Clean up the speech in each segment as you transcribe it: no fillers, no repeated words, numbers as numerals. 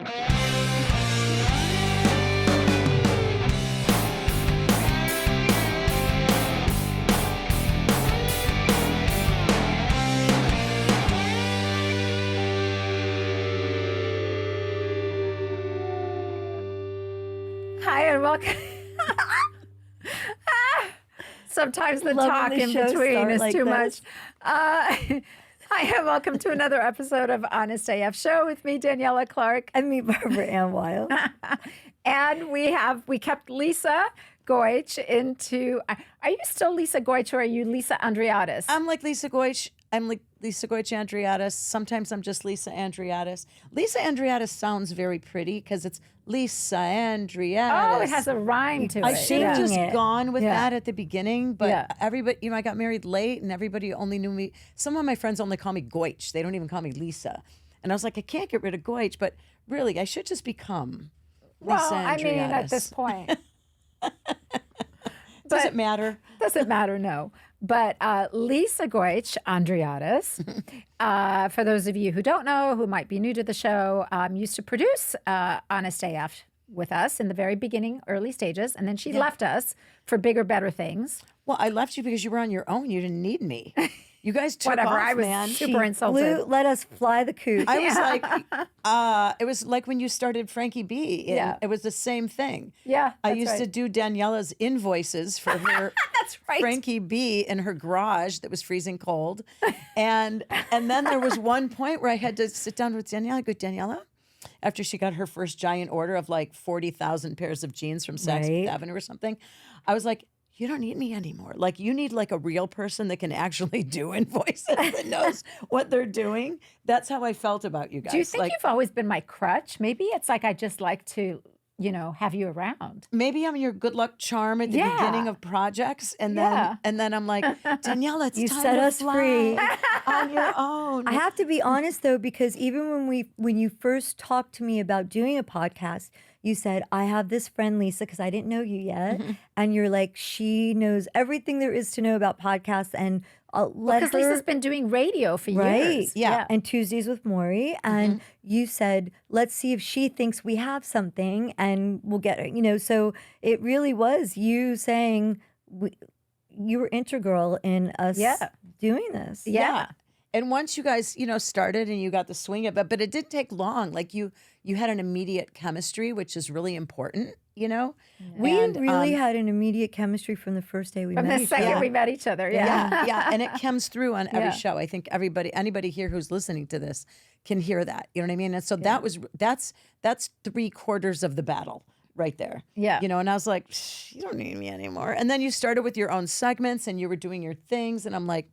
Hi, and welcome. Sometimes the talk in between is too much. Hi, and welcome to another episode of Honest AF Show with me, Daniela Clark. And me, Barbara Ann Wild. And we kept Lisa Goich into, are you still Lisa Goich or are you Lisa Andreatis? I'm like Lisa Goich. I'm like Lisa Goich Andreatis. Sometimes I'm just Lisa Andreatis. Lisa Andreatis sounds very pretty because it's Lisa Andreatis. Oh, it has a rhyme to it. I should have just gone with Yeah. that at the beginning, but everybody, I got married late and everybody only knew me. Some of my friends only call me Goich. They don't even call me Lisa. And I was like, I can't get rid of Goich, but really, I should just become Lisa Andreatis. I mean, at this point. Does it matter? Doesn't matter, no. But Lisa Goich Andreatis, for those of you who don't know, who might be new to the show, used to produce Honest AF with us in the very beginning, early stages, and then she left us for bigger, better things. Well, I left you because you were on your own. You didn't need me. You guys took Whatever, off, I was man. super insulted. Let us fly the coop. I was like, it was like when you started Frankie B. It was the same thing. Yeah, I that's used right. to do Daniela's invoices for her That's right. Frankie B in her garage that was freezing cold. And then there was one point where I had to sit down with Daniela. I go, Daniela, after she got her first giant order of like 40,000 pairs of jeans from Saks Fifth Avenue or something, I was like, you don't need me anymore. Like, you need like a real person that can actually do invoices that knows what they're doing. That's how I felt about you guys. Do you think you've always been my crutch? Maybe it's like I just like to, have you around. Maybe I'm your good luck charm at the beginning of projects, and then I'm like, Daniela, it's You time set to us fly free. on your own. I have to be honest though, because even when you first talked to me about doing a podcast, you said, I have this friend, Lisa, because I didn't know you yet. Mm-hmm. And you're like, she knows everything there is to know about podcasts. And I'll let her. Because Lisa's been doing radio for years. Yeah. And Tuesdays with Maury. And you said, let's see if she thinks we have something and we'll get it. So it really was you saying you were integral in us doing this. Yeah. And once you guys, started and you got the swing of it, but it didn't take long. Like you had an immediate chemistry, which is really important, We And, really had an immediate chemistry from the first day we From met the each second other. we met each other. yeah. And it comes through on every Yeah. show. I think anybody here who's listening to this can hear that. You know what I mean? And so that's 3/4 of the battle right there. Yeah. And I was like, you don't need me anymore. And then you started with your own segments and you were doing your things. And I'm like,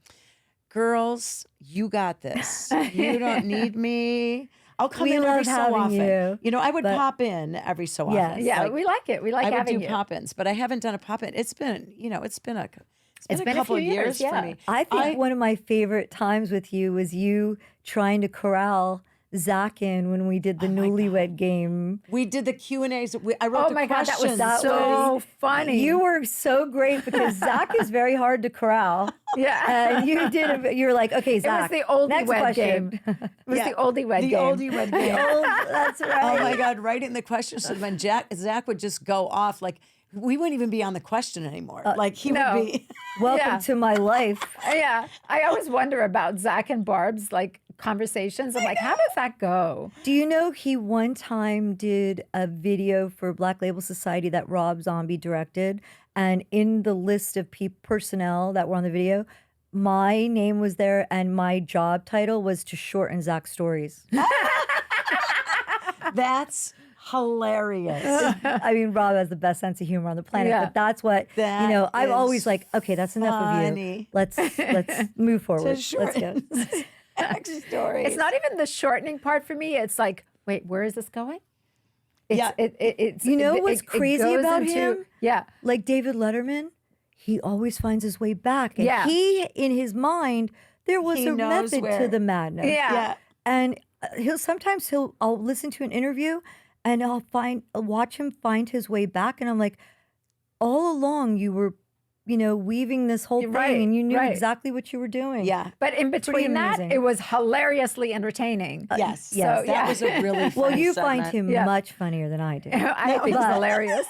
girls, you got this. You don't need me. I'll come in every so having often. you, I would pop in every so often. Yes. Yeah, Like, we like it. We like I would having do you. pop-ins, but I haven't done a pop-in. It's been a been a couple few of years years, for yeah. me. I think one of my favorite times with you was you trying to corral Zach in when we did the newlywed game. We did the Q&As. I wrote Oh the my God, that was questions. so funny. You were so great because Zach is very hard to corral. Yeah. And you were like, okay, It was Zach. the oldie next wed question. game. It was Yeah, the oldie wed the game. oldie wed game. That's right. Oh my God, writing the questions. So when Zach would just go off, like, we wouldn't even be on the question anymore. Like, he no. would be. Welcome Yeah. to my life. Yeah. I always wonder about Zach and Barb's conversations. I'm like, how does that go? Do you know he one time did a video for Black Label Society that Rob Zombie directed? And in the list of personnel that were on the video, my name was there and my job title was to shorten Zach's stories. That's hilarious. I mean, Rob has the best sense of humor on the planet, Yeah. but that's what, That I'm is always like, okay, that's enough of you. funny. Let's move forward. Let's go. shorten Zach's stories. It's not even the shortening part for me. It's like, wait, where is this going? It's, Yeah. It's You know what's it crazy goes about into- him? Yeah. Like David Letterman, he always finds his way back. And Yeah. he, in his mind, there was He a knows method where- to the madness. Yeah. And I'll listen to an interview and I'll watch him find his way back. And I'm like, all along you were weaving this whole thing, Right, and you knew right. exactly what you were doing. Yeah. But in between that, amazing. it was hilariously entertaining. Yes. yes. So, That was a really funny Well, you segment. find him Yeah. much funnier than I do. I think it's hilarious.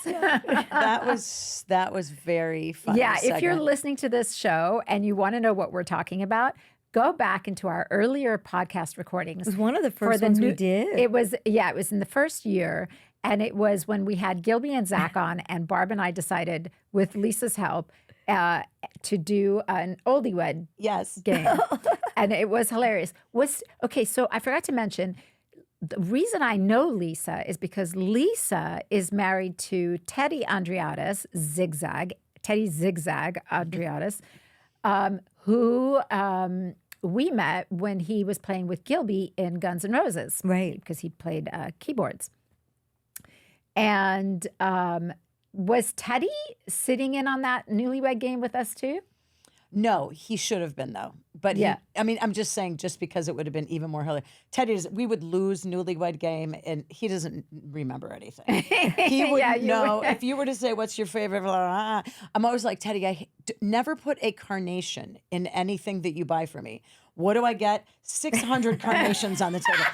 That was very funny. Yeah, if you're segment. listening to this show and you want to know what we're talking about, go back into our earlier podcast recordings. It was one of the for first the ones we new- did. It was in the first year, and it was when we had Gilby and Zach on, and Barb and I decided, with Lisa's help, to do an oldie wed Yes. game, and it was hilarious. So I forgot to mention. The reason I know Lisa is because Lisa is married to Teddy Andreatis, Teddy Zigzag Andreatis, who we met when he was playing with Gilby in Guns N' Roses. Right. Because he played keyboards. And was Teddy sitting in on that newlywed game with us too? No, he should have been though. But Yeah. I'm just saying, just because it would have been even more hilarious. We would lose newlywed game, and he doesn't remember anything. He wouldn't know. If you were to say, "What's your favorite?" Blah, blah, blah, I'm always like, Teddy, never put a carnation in anything that you buy for me. What do I get? 600 carnations on the table.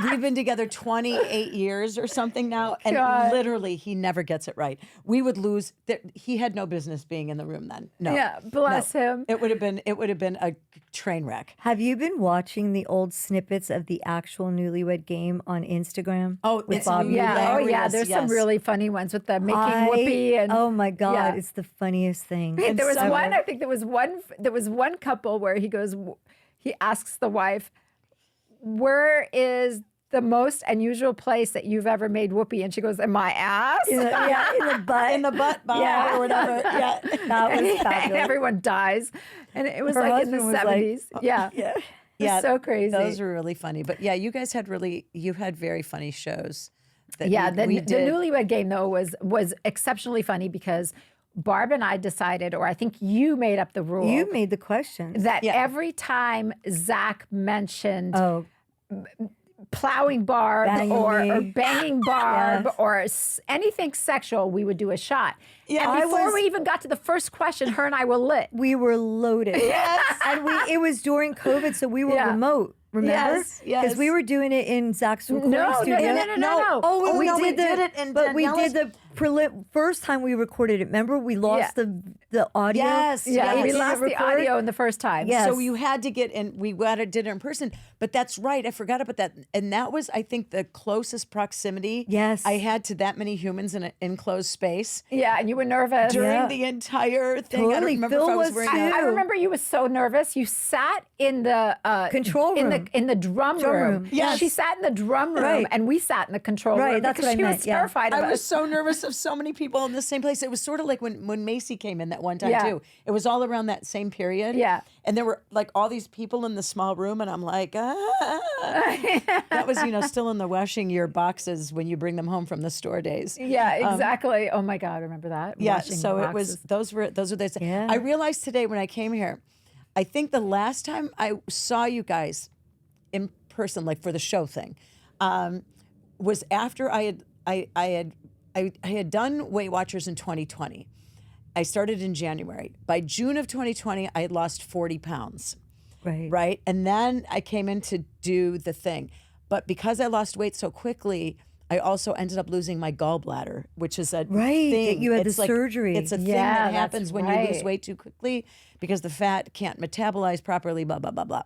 We've been together 28 years or something now, and God. literally, he never gets it right. We would lose. He had no business being in the room then. No. Yeah, bless him. It would have been a train wreck. Have you been watching the old snippets of the actual newlywed game on Instagram? Oh, with it's Bob Yeah, hilarious, there's some yes. really funny ones with the making whoopee and oh my God, Yeah. it's the funniest thing. There was some- one. I think there was one couple where he asks the wife, "Where is the most unusual place that you've ever made whoopee?" And she goes, "In my ass." in the butt. In the butt bar Yeah. or whatever. Yeah. That and, was fabulous. everyone dies, and it was Her like in the husband was like, 70s. Yeah, Yeah. It was so crazy. Those were really funny. But yeah, you guys had very funny shows. That Yeah, we the did. newlywed game though was exceptionally funny because Barb and I decided, or I think you made up the rule, You made the questions. that Yeah. every time Zach mentioned Oh, plowing Barb Banging or me. banging Barb Yes. or anything sexual, we would do a shot. Yeah, and I before was- we even got to the first question, her and I were lit. we were loaded. And it was during COVID, so we were Yeah. remote. Remember? Yes, yes. Because we were doing it in Zach's recording No, studio. no. Oh, we did it in but we Daniela's- did the first time we recorded it. Remember, we lost the audio. Yes, Yeah, yes. we Did it lost the record? audio in the first time. Yes. So you had to get in. We did it in person, but that's right. I forgot about that, and that was, I think, the closest proximity Yes. I had to that many humans in an enclosed space Yeah, and you were nervous. during Yeah. the entire thing. I don't Totally. remember Phil if I was was wearing. too. I remember you were so nervous. You sat in the Control room. in the drum room. Yes. She sat in the drum room, Right. and we sat in the control Right, room that's because what I she meant, was yeah. terrified of I was us. so nervous of so many people in the same place. It was sort of like when Macy came in that one time Yeah. too. It was all around that same period. Yeah. And there were like all these people in the small room, and I'm like, that was still in the washing your boxes when you bring them home from the store days. Yeah, exactly. Oh my God, remember that? Yeah, Washing so it was boxes. those were the Yeah. I realized today when I came here, I think the last time I saw you guys in person, like for the show thing, was after I had done Weight Watchers in 2020. I started in January. By June of 2020, I had lost 40 pounds. Right. And then I came in to do the thing. But because I lost weight so quickly, I also ended up losing my gallbladder, which is a Right, that thing. you had the It's like- surgery. It's a thing Yeah, that that's happens when you lose right. weight too quickly because the fat can't metabolize properly, blah, blah, blah, blah.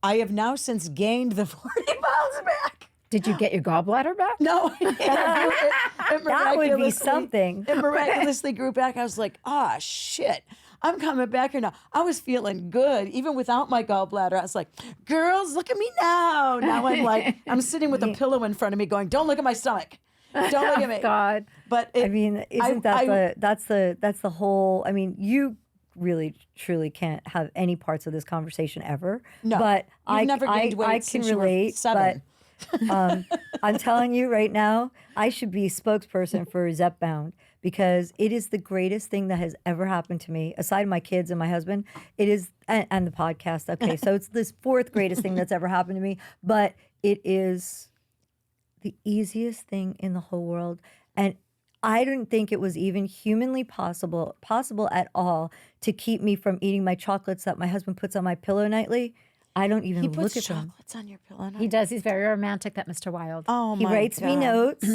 I have now since gained the 40 pounds back. Did you get your gallbladder back? No, it That would be miraculously- something. It miraculously grew back. I was like, ah, shit. I'm coming back here now. I was feeling good, even without my gallbladder. I was like, girls, look at me now. Now I'm like, I'm sitting with a pillow in front of me going, don't look at my stomach. Don't look at me. God. But I mean, isn't that's the whole? I mean, you really truly can't have any parts of this conversation ever. No, but you've never gained weight I can since you were relate. 7. But I'm telling you right now, I should be spokesperson for Zepbound because it is the greatest thing that has ever happened to me. Aside from my kids and my husband, it is and the podcast. Okay, so it's this fourth greatest thing that's ever happened to me, but it is the easiest thing in the whole world. And I didn't think it was even humanly possible at all to keep me from eating my chocolates that my husband puts on my pillow nightly. I don't even He look puts at them. chocolates on your pillow. He does. He's very romantic, that Mr. Wild. Oh He my writes me God. notes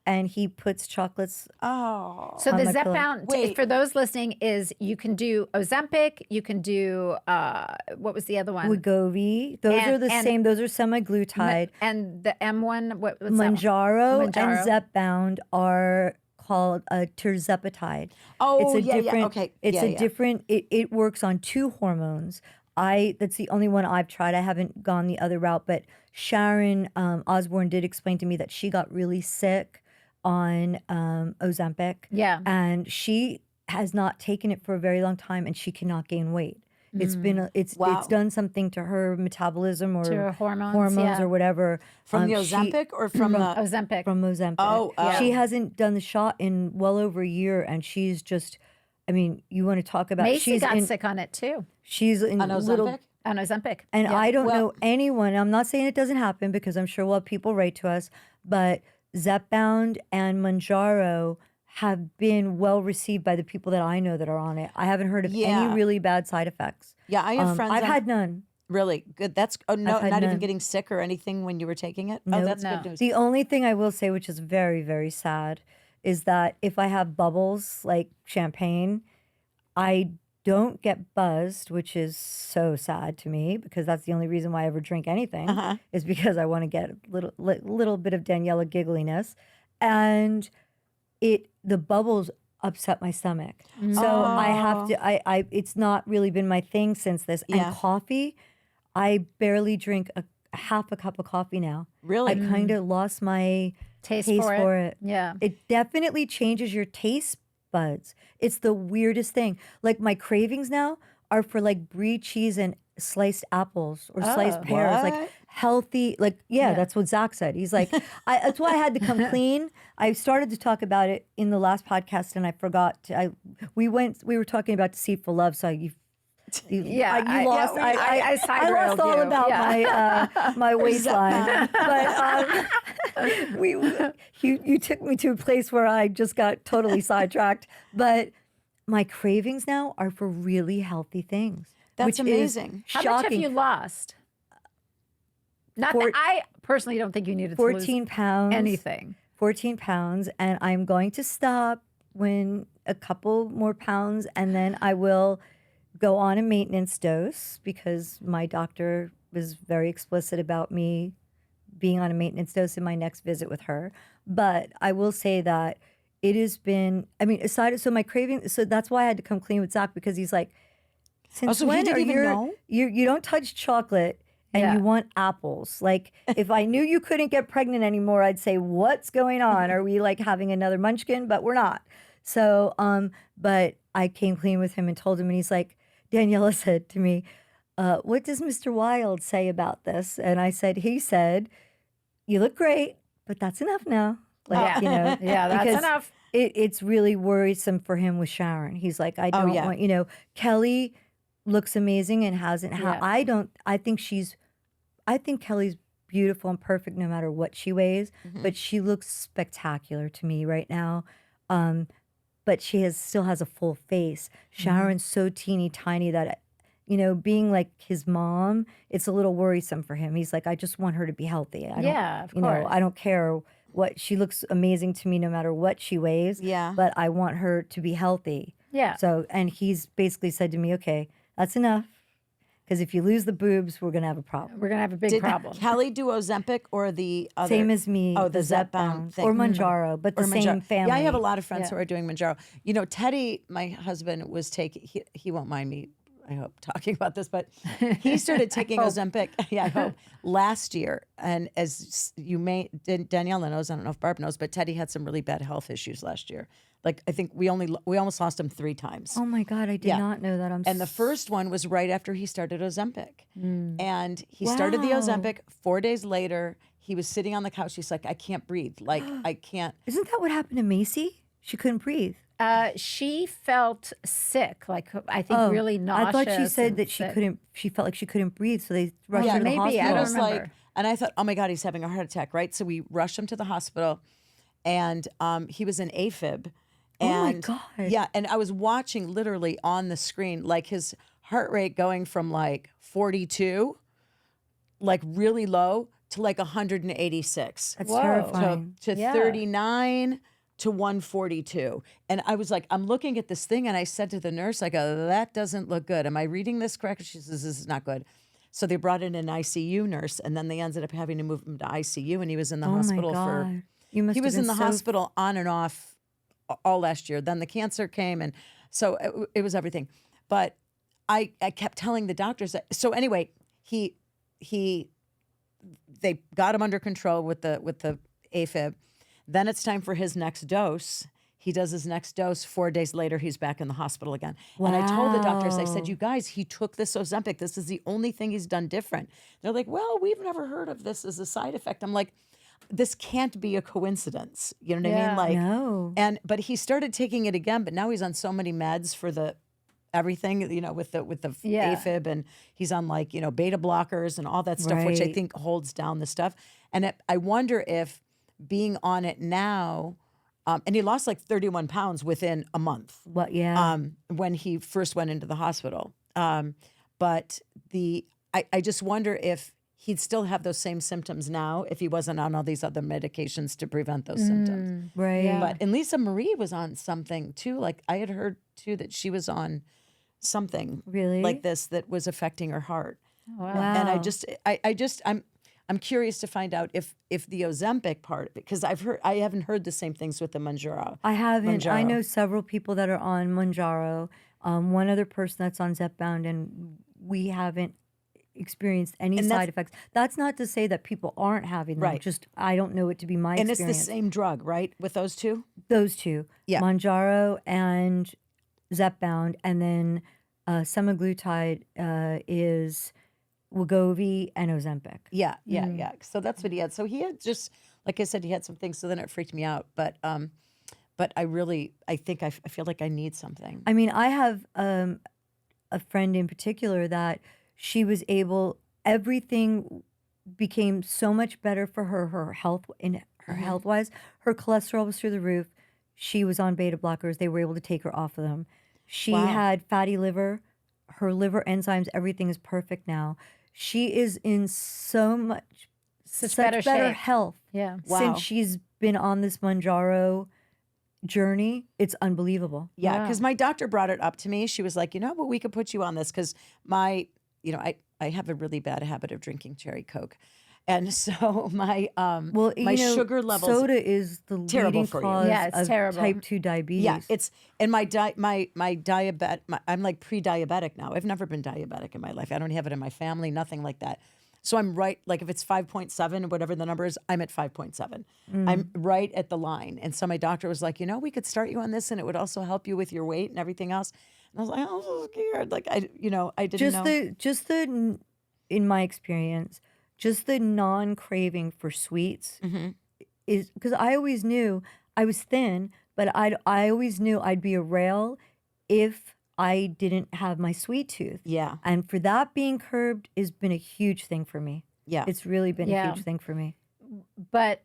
and he puts chocolates. Oh. So on the my pillow. Zepbound, Wait. for those listening, is you can do Ozempic, you can do, what was the other one? Wegovy. Those And- are the and- same. Those are semaglutide. And the M1, what's that one? Manjaro and Mounjaro. Zepbound are called tirzepatide. Oh, It's a yeah, yeah. different, Okay. It's Yeah, a yeah. different. It works on 2 hormones. That's the only one I've tried. I haven't gone the other route, but Sharon Osbourne did explain to me that she got really sick on Ozempic. Yeah. And she has not taken it for a very long time, and she cannot gain weight. It's been it's Wow. done something to her metabolism or To her hormones, yeah. or whatever. From the She- Ozempic or from the? Ozempic. from Ozempic. Oh, oh. She hasn't done the shot in well over a year, and she's just. I mean, you want to talk about? Macy she's got in. sick on it too, She's in On little. Ozempic? on Ozempic. And I don't well- know anyone. I'm not saying it doesn't happen because I'm sure we'll have people write to us, but Zepbound and Manjaro have been well received by the people that I know that are on it. I haven't heard of Yeah. any really bad side effects. Yeah, I have friends. I've on- had none. really good. That's no, I've had not even none. getting sick or anything when you were taking it. Nope. Oh, that's No. good news. The only thing I will say, which is very, very sad, is that if I have bubbles like champagne, I don't get buzzed, which is so sad to me because that's the only reason why I ever drink anything is because I want to get a little bit of Daniela giggliness, and the bubbles upset my stomach. So I have to. I it's not really been my thing since this. Yeah. And coffee, I barely drink half a cup of coffee now. Really? I kind of lost my Taste taste for it. for it. Yeah. It definitely changes your taste buds. It's the weirdest thing. Like my cravings now are for like brie cheese and sliced apples or sliced pears, What? like healthy. Like that's what Zach said. He's like, that's why I had to come clean. I started to talk about it in the last podcast and I forgot. We were talking about Deceitful Love, so you lost. I side I lost railed all you. about Yeah. my waistline, but you took me to a place where I just got totally sidetracked. But my cravings now are for really healthy things. That's which is amazing. How shocking. much have you lost? Not that I personally don't think you needed to 14 lose pounds. anything. 14 pounds, and I'm going to stop when a couple more pounds, and then I will go on a maintenance dose because my doctor was very explicit about me being on a maintenance dose in my next visit with her. But I will say that it has been, I mean, so my craving, so that's why I had to come clean with Zach because he's like, since so he when didn't are even know? you don't touch chocolate and Yeah. you want apples? Like, if I knew you couldn't get pregnant anymore, I'd say, what's going on? Are we like having another munchkin? But we're not. So, but I came clean with him and told him, and he's like, Daniela said to me, what does Mr. Wild say about this? And I said, he said, you look great, but that's enough now. Like, Yeah, that's because enough. It's really worrisome for him with Sharon. He's like, I don't yeah. want, Kelly looks amazing and hasn't had, Yeah. I think Kelly's beautiful and perfect no matter what she weighs, but she looks spectacular to me right now. But she still has a full face. Sharon's so teeny tiny that, being like his mom, it's a little worrisome for him. He's like, I just want her to be healthy. I don't, Yeah, of course. I don't care what, she looks amazing to me no matter what she weighs. Yeah. But I want her to be healthy. Yeah. So, and he's basically said to me, okay, that's enough. Because if you lose the boobs, we're going to have a problem. We're going to have a big Did problem. Kelly do Ozempic or the other? Same as me. Oh, the Zepbound thing. or Manjaro, but the Or same Manjaro. family. Yeah, I have a lot of friends Yeah. who are doing Manjaro. Teddy, my husband, was taking, he won't mind me, I hope, talking about this, but he started taking Ozempic, I hope, last year. And as you Daniela knows, I don't know if Barb knows, but Teddy had some really bad health issues last year. Like, I think we almost lost him 3 times. Oh my God, I did Yeah. not know that. And the first one was right after he started Ozempic. Mm. And he started the Wow. Ozempic. 4 days later, he was sitting on the couch. He's like, I can't breathe. Like, I can't. Isn't that what happened to Macy? She couldn't breathe. She felt sick, like I think really nauseous. I thought she said and that she sick. couldn't. She felt like she couldn't breathe, so they rushed Yeah, her to the maybe. hospital. I don't was like, remember. and I thought, oh my God, he's having a heart attack, right? So we rushed him to the hospital. and he was an AFib. Oh my And God. yeah, and I was watching literally on the screen, like his heart rate going from like 42, like really low, to like 186, That's Whoa. terrifying. to Yeah. 39 to 142. And I was like, I'm looking at this thing, and I said to the nurse, I go, that doesn't look good. Am I reading this correct? She says, this is not good. So they brought in an ICU nurse, and then they ended up having to move him to ICU, and he was in the Oh my hospital for, God. You must he have was been in the so hospital on and off all last year. Then the cancer came, and so it was everything. But I kept telling the doctors that. So anyway, he they got him under control with the AFib. Then it's time for his next dose. He does his next dose. 4 days later, he's back in the hospital again. And I told the doctors, I said, Wow. you guys, he took this Ozempic. This is the only thing he's done different. They're like, well, we've never heard of this as a side effect. I'm like, this can't be a coincidence. You know what I Yeah. mean? Like, No. but he started taking it again, but now he's on so many meds for the everything, you know, with the Yeah. AFib, and he's on like, you know, beta blockers and all that stuff, which I Right. think holds down the stuff. And I wonder if being on it now, and he lost like 31 pounds within a month What? Yeah. when he first went into the hospital. But I just wonder if he'd still have those same symptoms now if he wasn't on all these other medications to prevent those symptoms. Right. yeah. But and Lisa Marie was on something too. Like I had heard too that she was on something Really? like this that was affecting her heart. Wow. And Wow. I'm curious to find out if the Ozempic part, because I haven't heard the same things with the Manjaro. I haven't. I Mounjaro. know several people that are on Manjaro. One other person that's on Zepbound, and we haven't experienced any And side effects. That's not to say that people aren't having them. Right. Just I don't know it to be my And it's experience. the same drug, right? With those two? Those two, Yeah. Manjaro and Zepbound, and then semaglutide is Wegovy and Ozempic. Yeah, yeah, yeah. So that's what he had. So he had just, like I said, he had some things. So then it freaked me out. But I think I feel like I need something. I mean, I have a friend in particular that she was able, everything became so much better for her, her health, in her health wise. Her cholesterol was through the roof. She was on beta blockers. They were able to take her off of them. She Wow. had fatty liver. Her liver enzymes, everything is perfect now. She is in such better better shape. health Yeah. Wow. since she's been on this Manjaro journey. It's unbelievable. Yeah, Wow. because my doctor brought it up to me. She was like, well, we could put you on this because I have a really bad habit of drinking cherry Coke. And so my Well, my you know, sugar levels. soda is the terrible leading for you. cause Yeah, it's of terrible. type 2 diabetes. Yeah, it's and my diabetic. I'm like pre-diabetic now. I've never been diabetic in my life. I don't have it in my family. Nothing like that. So I'm right. Like if it's 5.7, whatever the number is, I'm at 5.7. I'm right at the line. And so my doctor was like, we could start you on this, and it would also help you with your weight and everything else. And I was like, I'm so scared. Like I didn't know. In my experience, just the non-craving for sweets is because I always knew I was thin, but I always knew I'd be a rail if I didn't have my sweet tooth. Yeah, And for that being curbed has been a huge thing for me. yeah. It's really been Yeah. a huge thing for me. But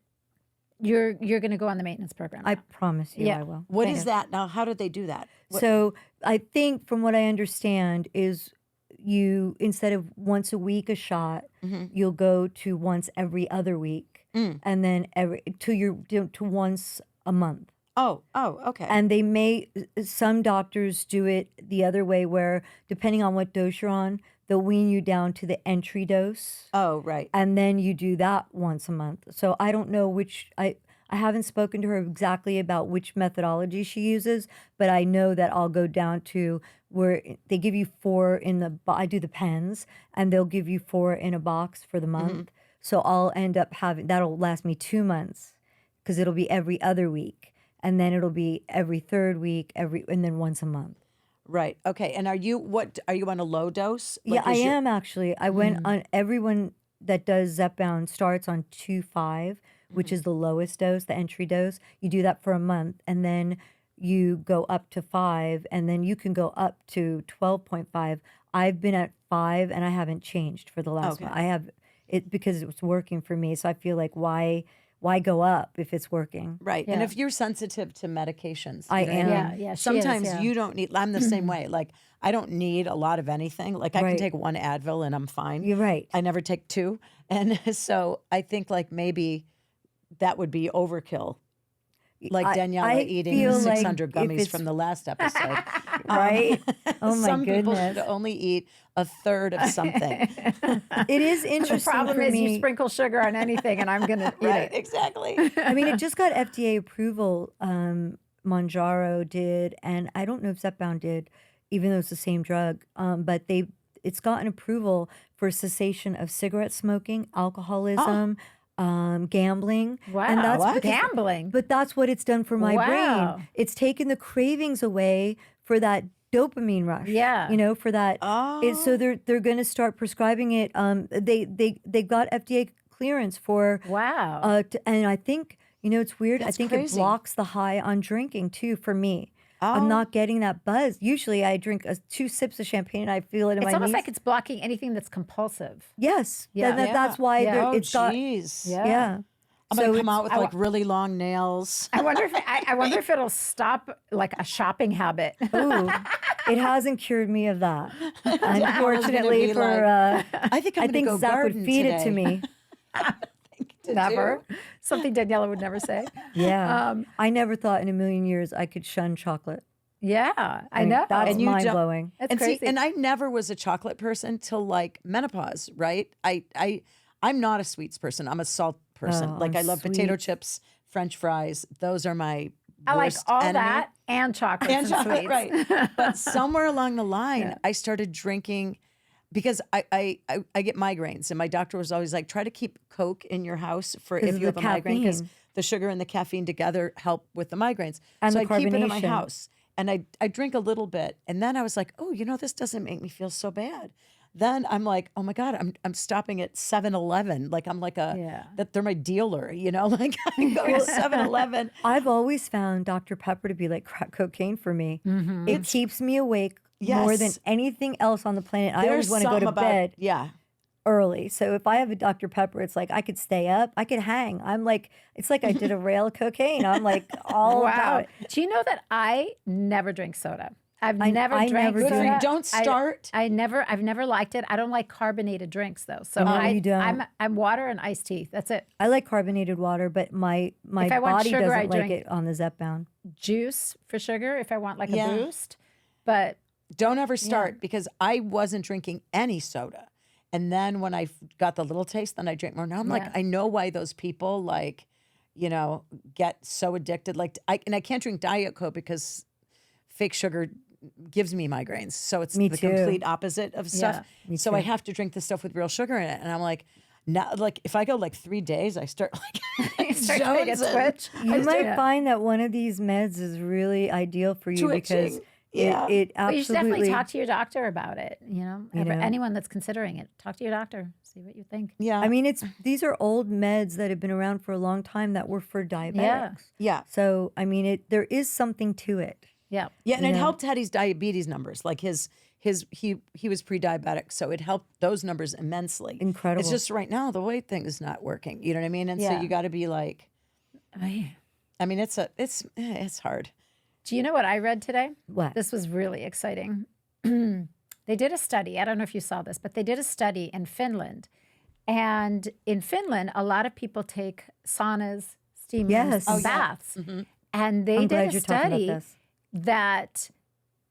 you're going to go on the maintenance program. I now. promise you Yeah. I will. What Thank is you. that now? How did they do that? So I think from what I understand is you, instead of once a week a shot, you'll go to once every other week, and then to once a month. Oh, okay. And they may, some doctors do it the other way where depending on what dose you're on, they'll wean you down to the entry dose. oh, right. And then you do that once a month. So I don't know I haven't spoken to her exactly about which methodology she uses, but I know that I'll go down to where they give you 4 I do the pens, and they'll give you 4 in a box for the month. So I'll end up that'll last me 2 months because it'll be every other week. And then it'll be every third week, and then once a month. Right. Okay. And are you on a low dose? Yeah, Like, I is your- am actually. I went on, everyone that does Zepbound starts on 2.5, which is the lowest dose, the entry dose. You do that for a month, and then you go up to 5, and then you can go up to 12.5. I've been at 5, and I haven't changed for the last Okay. one. I have it because it was working for me. So I feel like why why go up if it's working? Right. And Yeah. if you're sensitive to medications, I you know what am. mean? Yeah, she is, Sometimes yeah. you don't need, I'm the same way. Like, I don't need a lot of anything. Like, I can Right. take one Advil and I'm fine. You're right. I never take two. And so I think like maybe that would be overkill. Like Daniela eating feel the like 600 if gummies it's- from the last episode. Right? Oh my Some people goodness. should only eat a third of something. It is The interesting problem for is you me. sprinkle sugar on anything, and I'm gonna eat Right, it. exactly. I mean, it just got FDA approval. Monjaro did, and I don't know if Zepbound did, even though it's the same drug. But it's gotten approval for cessation of cigarette smoking, alcoholism, gambling. Wow, and that's What? because- gambling. But that's what it's done for my Wow. brain. It's taken the cravings away for that dopamine rush. Yeah. You know, for that. Oh. So they're going to start prescribing it. They got FDA clearance for. Wow. And I think, you know, it's weird. I That's think it crazy. blocks the high on drinking too for me. I'm Oh. not getting that buzz. Usually I drink 2 sips of champagne and I feel it in It's my almost knees. like it's blocking anything that's compulsive. Yes. Yeah. That's why Yeah. Oh, it's got. jeez. Yeah. Yeah. I'm So going to come it's- out with like really long nails. I wonder if I wonder if it'll stop like a shopping habit. Ooh, it hasn't cured me of that. Unfortunately be for, like, I think I'm I gonna think go Zach would garden feed it to today. me. Never. Something Daniela would never say. Yeah. Um, I never thought in a million years I could shun chocolate. Yeah, I mean, know. That's And you mind don't- blowing. That's And crazy. see, and I never was a chocolate person till like menopause, right? I'm not a sweets person. I'm a salt person. Oh, like I I'm love potato sweet. chips, French fries. Those are my I like worst all enemy. that and chocolates and, And chocolate, sweets. right? But somewhere along the line, I started drinking because I get migraines, and my doctor was always like, try to keep Coke in your house for 'Cause if of you have the a migraine, because caffeine. the sugar and the caffeine together help with the migraines. And so the I keep it in my carbonation. house, and I drink a little bit, and then I was like, oh, you know, this doesn't make me feel so bad. Then I'm like, oh my God, I'm stopping at 7-Eleven. Like I'm like that they're my dealer, you know, like I go to 7-Eleven. I've always found Dr. Pepper to be like crack cocaine for me. It keeps me awake more than Yes. anything else on the planet. I always There's want to go something to about- bed Yeah. early. So if I have a Dr. Pepper, it's like I could stay up, I could hang. I'm like, it's like I did a rail of cocaine. I'm like all Wow. about it. Do you know that I never drink soda? I've I never never drank do. soda. Good for you. Don't I- start. I've never liked it. I don't like carbonated drinks though. So No, you don't. I'm water and iced tea. That's it. I like carbonated water, but my If I want body sugar, doesn't I like drink- it on the Zepbound. Juice for sugar if I want like Yeah. a boost. But Don't ever start because I wasn't drinking any soda. And then when I got the little taste, then I drank more. Now I'm like, Yeah. I know why those people like, you know, get so addicted. Like I can't drink Diet Coke because fake sugar gives me migraines. So it's Me the too. complete opposite of stuff. Me So I too. have to drink the stuff with real sugar in it. And I'm like, now, like if I go like 3 days, I start like start getting a jonesing. twitch. You might find that one of these meds is really ideal for you because Twitching. Yeah. it But you should definitely absolutely talk to your doctor about it. You know, anyone that's considering it, talk to your doctor. See what you think. Yeah. I mean, these are old meds that have been around for a long time that were for diabetics. yeah. So I mean, there is something to it. Yeah. Yeah, and it helped Teddy's diabetes numbers. Like he was pre-diabetic, so it helped those numbers immensely. Incredible. It's just right now the weight thing is not working. You know what I mean? And so Yeah. you got to be like, Oh, yeah. I mean, it's hard. Do you know what I read today? What? This was really exciting. They did a study. I don't know if you saw this, but they did a study in Finland. And in Finland, a lot of people take saunas, steam Yes. rooms, Oh, and yeah. baths. And they I'm did glad a you're talking about study this.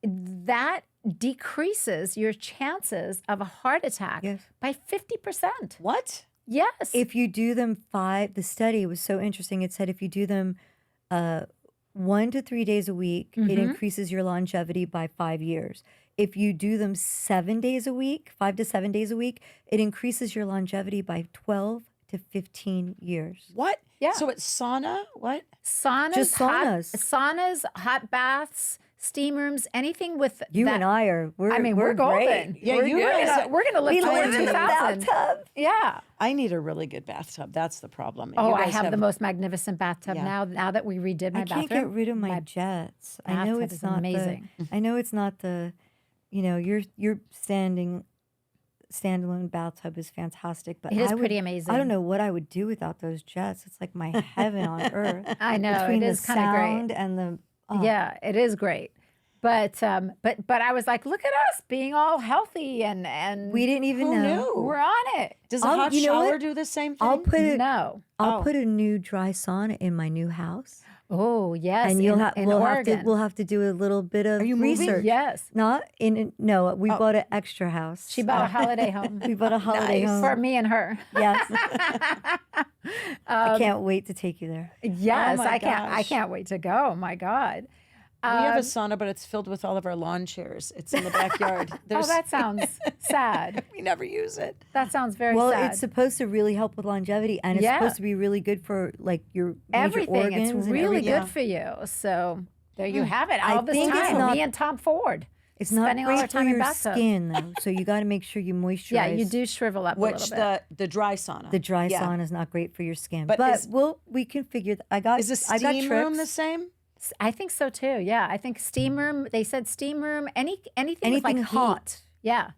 that decreases your chances of a heart attack Yes. by 50%. What? Yes. If you do them the study was so interesting. It said if you do them 1 to 3 days a week, it increases your longevity by 5 years. If you do them 7 days a week, 5 to 7 days a week, it increases your longevity by 12 to 15 years. What? Yeah. So it's sauna? What? saunas, Just saunas. hot baths, steam rooms, anything with You that. and I are, we're I mean, we're golden. great. Yeah, We're you good. guys- We're gonna live We till live in the 2000. bathtub. Yeah. I need a really good bathtub. That's the problem. Oh, You I guys have the most magnificent bathtub Yeah. now. Now that we redid my I can't bathroom, get rid of my jets. I know bathtub it's is not amazing. I know it's not the, you're standing standalone bathtub is fantastic. But It is I would, pretty amazing. I don't know what I would do without those jets. It's like my heaven on earth. I know, Between it the is kind of great. sound and the Yeah, it is great. But I was like, look at us being all healthy and we didn't even Who know. knew? we're on it. Does a I'll- hot you know shower what? do the same thing? I'll put it. No. I'll Oh. put a new dry sauna in my new house, Oh yes, and you'll in, have in we'll Oregon. we'll have to do a little bit of you moving? research. Yes, Not in no. We bought an extra house. she bought a holiday home. We bought a holiday home. For me and her. Yes. I can't wait to take you there. Yes, my I gosh. can't wait to go. My God. We have a sauna, but it's filled with all of our lawn chairs. It's in the backyard. Oh, that sounds sad. we never use it. That sounds very Well, sad. it's supposed to really help with longevity, and it's Yeah. supposed to be really good for like your major everything. organs It's and really everything. good for you. So there you have it. I All this think it's time, not- me and Tom Ford. It's not spending all our great for time in your bathtub. skin though, so you got to make sure you moisturize. Yeah, you do shrivel up a Which little bit. the dry sauna. The dry Yeah. sauna is not great for your skin, But but is- we can figure. I got. Is a I got steam room the tricks. same? I think so too. Yeah, I think steam room. They said steam room. Anything with like Anything hot. heat. Yeah.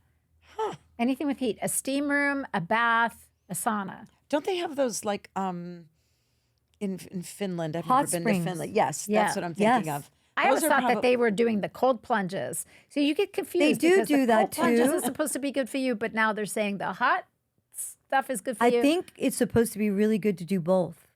Anything with heat. A steam room, a bath, a sauna. Don't they have those like in Finland? I've Hot never been springs. to Finland. Yes, Yeah. that's what I'm thinking Yes. of. I always Those are thought that probab- they were doing the cold plunges. So you get confused. do because do the that cold plunges too. is supposed to be good for you, but now they're saying the hot stuff is good for I you. think it's supposed to be really good to do both.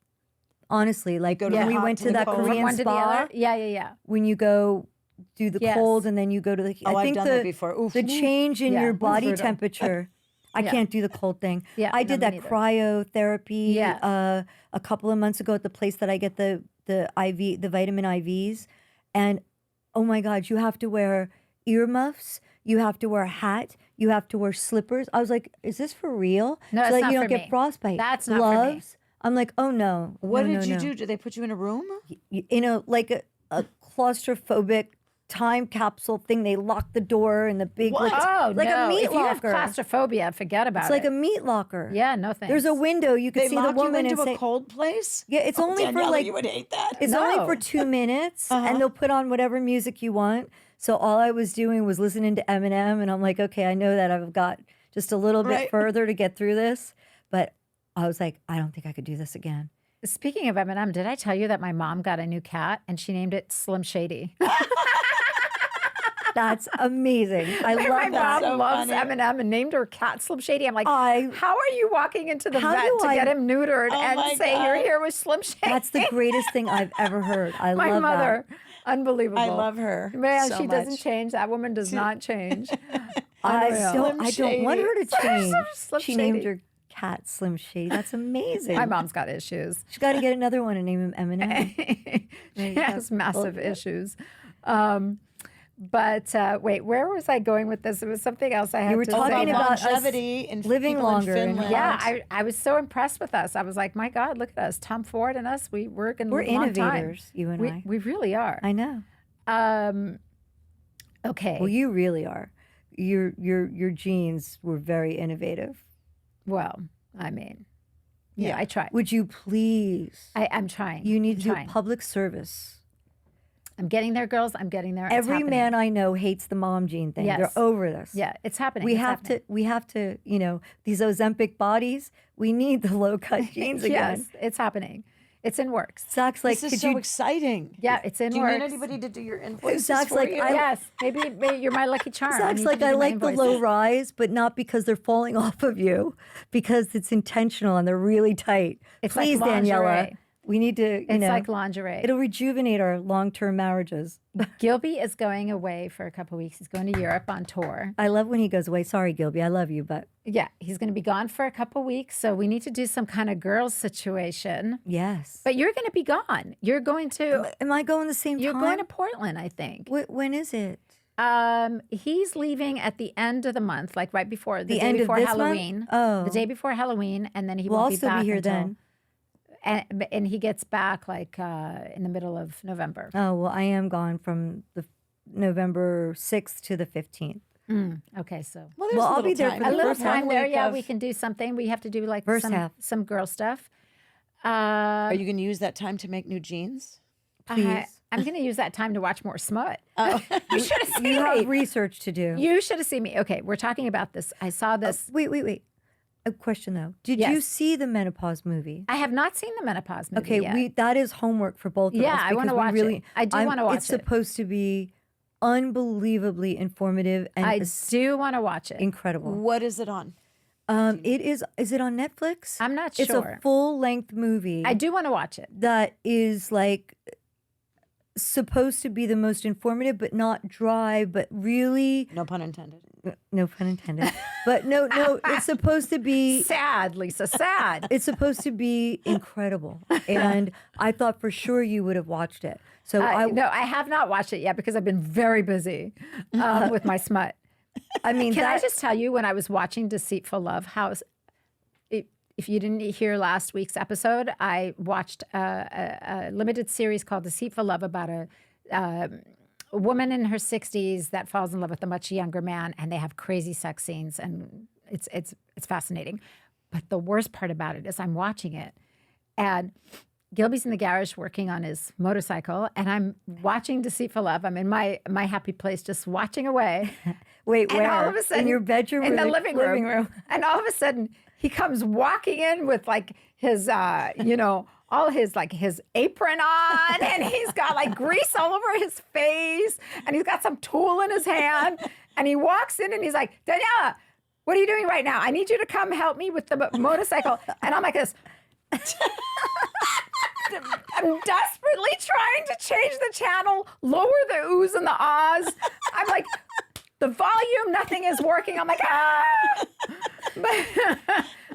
Honestly, like Go to when the we hot went to to the that cold. from Korean one to the spa, other. Yeah. when you go do the Yes. cold and then you go to the. Oh, I I've think done the, that before. Oof. The change in Yeah, your it's body brutal. temperature. I Yeah. can't do the cold thing. Yeah, I no, did me that neither. cryotherapy Yeah. a couple of months ago at the place that I get the vitamin IVs, and oh my God, you have to wear earmuffs, you have to wear a hat, you have to wear slippers. I was like, is this for real? No, so it's that not you for don't get me. frostbite. That's not for me. Gloves. I'm like, oh no. What no, did you no. do? Did they put you in a room? In a like a claustrophobic time capsule thing. They lock the door and the big like, Oh like no! a meat if you have locker. claustrophobia, forget about It's it. like a meat locker. Yeah, no thanks. There's a window you can They see the lock you woman into and a say, cold place? yeah, it's only for Daniela, like you would hate that. it's only No. for 2 minutes, and they'll put on whatever music you want. So all I was doing was listening to Eminem, and I'm like, okay, I know that I've got just a little bit Right. further to get through this, but I was like, I don't think I could do this again. Speaking of Eminem, did I tell you that my mom got a new cat and she named it Slim Shady? That's amazing. I my love that. mom So loves funny. Eminem and named her cat Slim Shady. I'm like, I- how are you walking into the How vet do to I- get him neutered Oh and my say you're God. here with Slim Shady? That's the greatest thing I've ever heard. I my love mother. Unbelievable. I love her. Man, so she doesn't much. change. That woman does not change. that. I Unreal. don't want her to change. Slim She named Shady. her cat Slim Shady. That's amazing. My mom's got issues. She's got to get another one and name him Eminem. She has massive issues. But wait, where was I going with this? It was something else I had You were to talking say. about us longevity and living people in longer in Finland. Yeah, I was so impressed with us. I was like, my God, look at us. Tom Ford and us, we're going to We're live a long time. innovators, you and I. We really are. I know. Okay. Well, you really are. Your genes were very innovative. Well, I mean, yeah, I try. Would you please? I'm trying. You need I'm to do trying. public service. I'm getting there, girls. I'm getting there. It's Every happening. man I know hates the mom gene thing. Yes. They're over this. Yeah, it's happening. We It's have happening. to. We have to. You know, these Ozempic bodies. We need the low cut genes again. Yes, it's happening. It's in works. Zach's like, This is could so you? exciting. Yeah, it's in Do you works. need anybody to do your invoices Zach's for like, you? Yes, maybe you're my lucky charm. Zach's need like, you to I do my like the invoices. low rise, but not because they're falling off of you, because it's intentional and they're really tight. It's like Please, Daniela, lingerie. we need to. You It's know, like lingerie. it'll rejuvenate our long-term marriages. Gilby is going away for a couple of weeks. He's going to Europe on tour. I love when he goes away. Sorry, Gilby, I love you, but Yeah, he's going to be gone for a couple of weeks. So we need to do some kind of girls situation. yes. But you're going to be gone. You're going to. Am I going the same You're time? going to Portland, I think. When is it? He's leaving at the end of the month, like right before the The day end of before this month? Halloween. Oh. The day before Halloween, and then he Well, won't I'll be still back be here until, then. And he gets back like in the middle of November. Oh well, I am gone from the November 6th to the 15th. Okay, so Well, there's Well, a I'll little be there time. for a the little first time there. week Yeah, of- we can do something. We have to do like First half. some girl stuff. Are you going to use that time to make new jeans? Please. I'm going to use that time to watch more smut. You should have seen You me. have research to do. You should have seen me. Okay, we're talking about this. I saw this. Wait. A question though. Did you Yes. see the menopause movie? I have not seen the menopause movie Okay, yet. that is homework for both of Yeah, us. I wanna because we watch really, it. I do wanna watch It's it. supposed to be unbelievably informative and I do want to watch it. incredible. What is it on? It is. Is it on Netflix? I'm not It's sure. a full-length movie I do want to watch it. that is like supposed to be the most informative, but not dry, but really No pun intended. no pun intended. But no, it's supposed to be. Sad, Lisa, sad. It's supposed to be incredible, and I thought for sure you would have watched it. So No, I have not watched it yet because I've been very busy with my smut. I mean, Can I just tell you, when I was watching Deceitful Love, if you didn't hear last week's episode, I watched a limited series called Deceitful Love about a woman in her 60s that falls in love with a much younger man, and they have crazy sex scenes, and it's fascinating. But the worst part about it is I'm watching it, and Gilby's in the garage working on his motorcycle, and I'm watching Deceitful Love. I'm in my happy place, just watching away. Wait, And where? all of a sudden, in your bedroom, in or the living room. And all of a sudden, he comes walking in with like his, all his like his apron on, and he's got like grease all over his face, and he's got some tool in his hand, and he walks in and he's like, Daniela, what are you doing right now? I need you to come help me with the motorcycle. And I'm like this. I'm desperately trying to change the channel, lower the oohs and the ahs. I'm like, the volume, nothing is working. I'm like, ah. But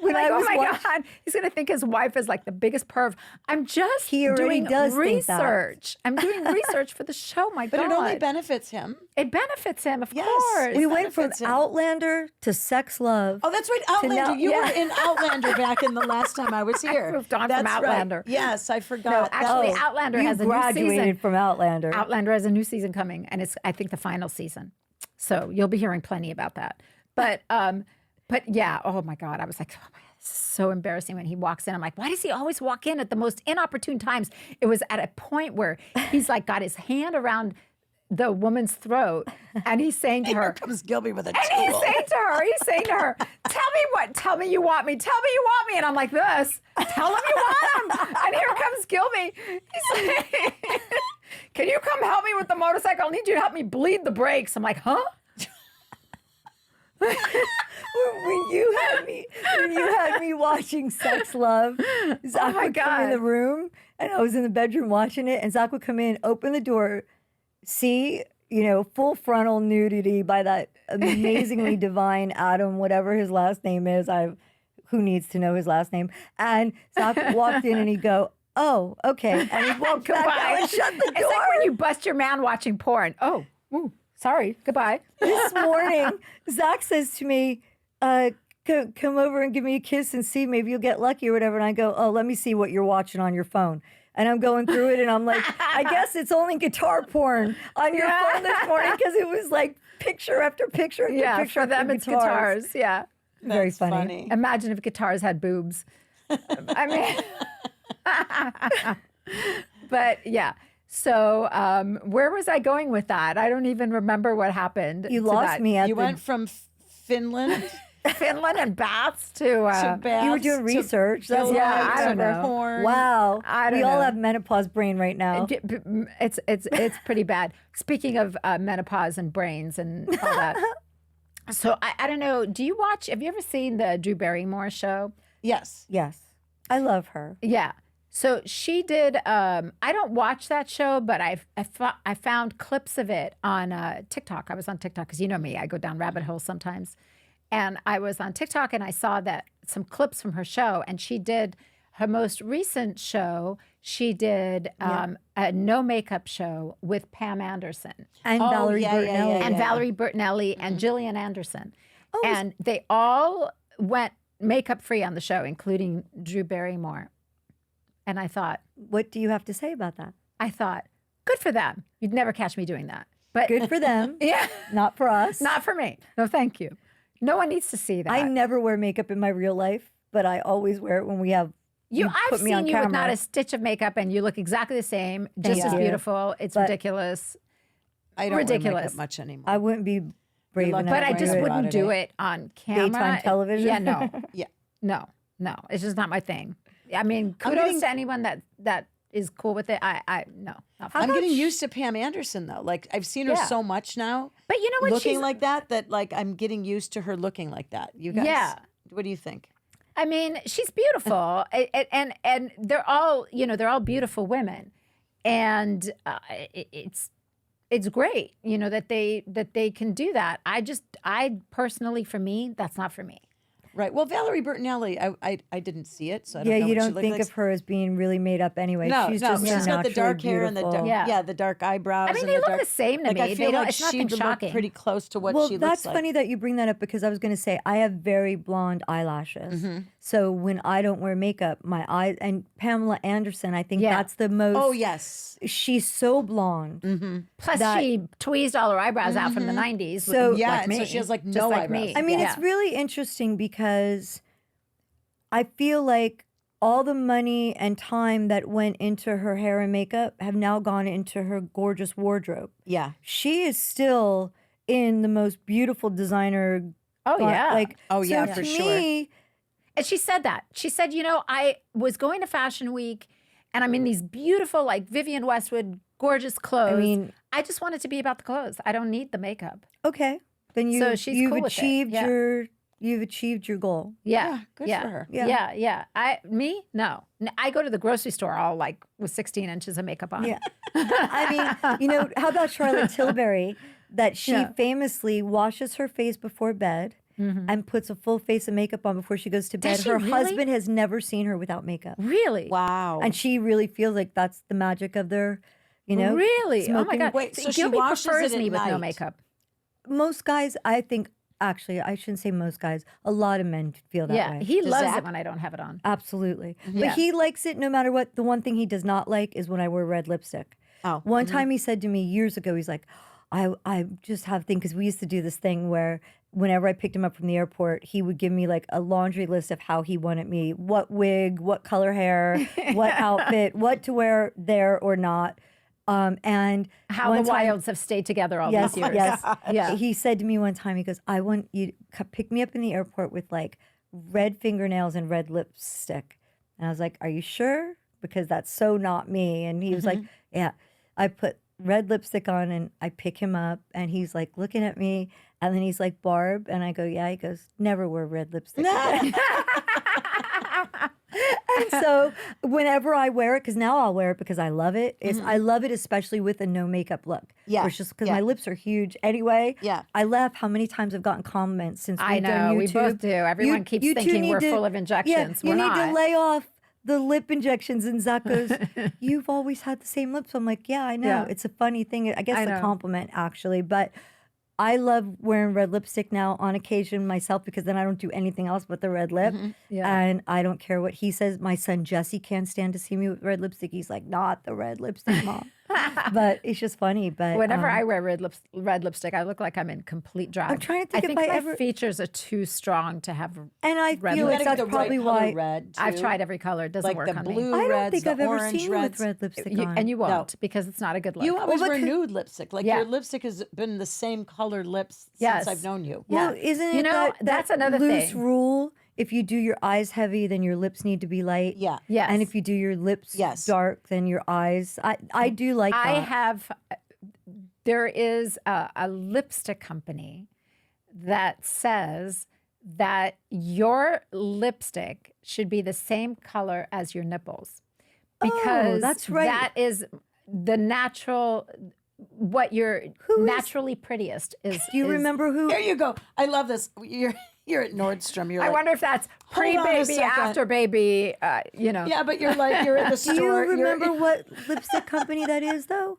When like, I oh was my God, he's going to think his wife is like the biggest perv. I'm just He already doing does think that. research. I'm doing research for the show, my But God. it only benefits him. It benefits him, of Yes. course. We went from benefits him. Outlander to Sex Love. Oh, that's right, Outlander. now- You yeah. were in Outlander back in the last time I was here. moved on from That's right. Outlander. Yes, I No, forgot. actually, Oh, Outlander you has a new graduated season. from Outlander. Outlander has a new season coming, and it's, I think, the final season. So you'll be hearing plenty about that. But yeah, oh my God, I was like, oh my God, this is so embarrassing when he walks in. I'm like, why does he always walk in at the most inopportune times? It was at a point where he's like got his hand around the woman's throat, and he's saying to Here her, comes Gilby with a and he's tool. saying to her, tell me you want me. Tell me you want me. And I'm like this, tell him you want him. And here comes Gilby. He's like, can you come help me with the motorcycle? I need you to help me bleed the brakes. I'm like, huh? when you had me watching Sex Love, Zach my would come in God. the room, and I was in the bedroom watching it, and Zach would come in, open the door, see, full frontal nudity by that amazingly divine Adam, whatever his last name is. Who needs to know his last name? And Zach walked in, and he'd go, "Oh, okay," and he'd walk back out and shut the door. It's like when you bust your man watching porn. Oh, ooh, sorry, goodbye. This morning, Zach says to me, come over and give me a kiss and see, maybe you'll get lucky or whatever. And I go, oh, let me see what you're watching on your phone. And I'm going through it, and I'm like, I guess it's only guitar porn on your phone this morning, because it was like picture after picture after Yeah, picture for them after it's guitars. Yeah. Very That's funny. Imagine if guitars had boobs. I mean, but yeah. So where was I going with that? I don't even remember what happened. You to lost that. me at You the... went from Finland Finland and baths to to baths. You were doing research. That's Yeah, why. I don't know. porn. Wow. I don't we all know. have menopause brain right now. It's pretty bad. Speaking of menopause and brains and all that. So I don't know. Have you ever seen the Drew Barrymore show? Yes. Yes. I love her. Yeah. So she did. I don't watch that show, but I found clips of it on TikTok. I was on TikTok because you know me, I go down rabbit holes sometimes. And I was on TikTok and I saw that some clips from her show. And she did her most recent show. She did a no makeup show with Pam Anderson And Oh, Valerie yeah, yeah, Bertinelli. yeah, and yeah. Valerie Bertinelli and Gillian Anderson. And they all went makeup free on the show, including Drew Barrymore. And I thought, What do you have to say about that? good for them. You'd never catch me doing that. But Good for them. yeah, Not for us. not for me. No, thank you. No one needs to see that. I never wear makeup in my real life, but I always wear it when we have I've put me on seen you with not camera. a stitch of makeup, and you look exactly the same, just as you. beautiful. It's But- ridiculous. I don't wear Ridiculous. makeup much anymore. I wouldn't be brave lucky. enough. But I to just do it. wouldn't do today. it on camera. Daytime television? Yeah, no, Yeah. no. It's just not my thing. I mean, kudos getting- to anyone that is cool with it. I no, not for I'm me. getting used to Pam Anderson though. Like I've seen her Yeah. so much now, But you know what? looking She's like that like I'm getting used to her looking like that. You guys, Yeah. What do you think? I mean, she's beautiful, and they're all they're all beautiful women, and it's great that they can do that. I personally, for me, that's not for me. Right. Well, Valerie Bertinelli, I didn't see it, so I don't Yeah, know you what she don't looked think like. of her as being really made up anyway. No, she's no, just she's got the naturally dark hair and the beautiful. the dark eyebrows. I mean, and they the look dark, the same to like, me. I feel like it's she nothing would look shocking. pretty close to what Well, she looks that's like. funny that you bring that up because I was going to say I have very blonde eyelashes. Mm-hmm. So when I don't wear makeup, my eyes and Pamela Anderson, I think Yeah. that's the most. Oh yes. She's so blonde. Plus, that- she tweezed all her eyebrows out from the '90s. So- Yeah, like and me, so she has, like, just no like eyebrows. me. I mean, Yeah. it's really interesting because I feel like all the money and time that went into her hair and makeup have now gone into her gorgeous wardrobe. Yeah. She is still in the most beautiful designer. Oh yeah. Like, Oh, yeah, so for to sure. me, And she said that. She said, I was going to Fashion Week and I'm in these beautiful, like Vivienne Westwood, gorgeous clothes. mean- I just want it to be about the clothes. I don't need the makeup. okay, then So she's you've cool with it, achieved yeah. you've achieved your goal. Yeah. good yeah. for her. Yeah. Yeah. No. I go to the grocery store all like with 16 inches of makeup on. Yeah. I mean, how about Charlotte Tilbury that she Yeah. famously washes her face before bed and puts a full face of makeup on before she goes to bed. Does she Her really? husband has never seen her without makeup. Really? Wow. And she really feels like that's the magic of their, Really? Oh my smoking. God. Wait, so she Gilby washes prefers it at me with no night? makeup. Most guys, I think, actually, I shouldn't say most guys, a lot of men feel that Yeah. way. He loves Zach? it when I don't have it on. Absolutely. Yeah. But he likes it no matter what. The one thing he does not like is when I wear red lipstick. Oh. One time he said to me years ago, he's like, I just have a thing, because we used to do this thing where whenever I picked him up from the airport, he would give me like a laundry list of how he wanted me, what wig, what color hair, what outfit, what to wear there or not. And How one the time- Wilds have stayed together all Yes, these years. yes. Yeah. He said to me one time, he goes, I want you to pick me up in the airport with like red fingernails and red lipstick. And I was like, are you sure? Because that's so not me. And he was like, yeah. I put red lipstick on and I pick him up and he's like looking at me. And then he's like, Barb. And I go, yeah. He goes, never wear red lipstick again. And so whenever I wear it, because now I'll wear it because I love it. I love it, especially with a no makeup look. Yeah, Which is because yeah. my lips are huge anyway. Yeah. I laugh how many times I've gotten comments since I we've done know, YouTube. we both do. Everyone keeps you two thinking need we're to- full of injections. Yeah, We're you need not. to lay off the lip injections. And Zach goes, you've always had the same lips. I'm like, yeah, I know. Yeah. It's a funny thing. I guess I a know. compliment, actually. But I love wearing red lipstick now on occasion myself because then I don't do anything else but the red lip. Yeah. And I don't care what he says. My son Jesse can't stand to see me with red lipstick. He's like, not the red lipstick, Mom. But it's just funny. But Whenever I wear red lipstick, I look like I'm in complete drag. I'm trying to think I if think I my ever- features are too strong to have. and I red feel lip. like that's probably why. red. I've too. tried every color. It doesn't like work the on blue I don't reds, think the I've ever orange seen you reds. with red lipstick me. on. And you won't because it's not a good look. You always Well, wear but- nude lipstick. Like Yeah. your lipstick has been the same color lips Yes. since I've known you. Well, Yeah. isn't it You know, that, that's that another loose thing. rule? If you do your eyes heavy, then your lips need to be light. Yeah. Yes. And if you do your lips Yes. dark, then your eyes. I do like I that. have, there is a lipstick company that says that your lipstick should be the same color as your nipples because that's right. that is the natural, what you're Who is- naturally prettiest is. Do you is- remember who? Here you go. I love this. You're at Nordstrom. You're I like, wonder if that's Hold on a pre-baby, second. after baby, yeah, but you're like, you're at the Do you store. remember what lipstick company that is, though?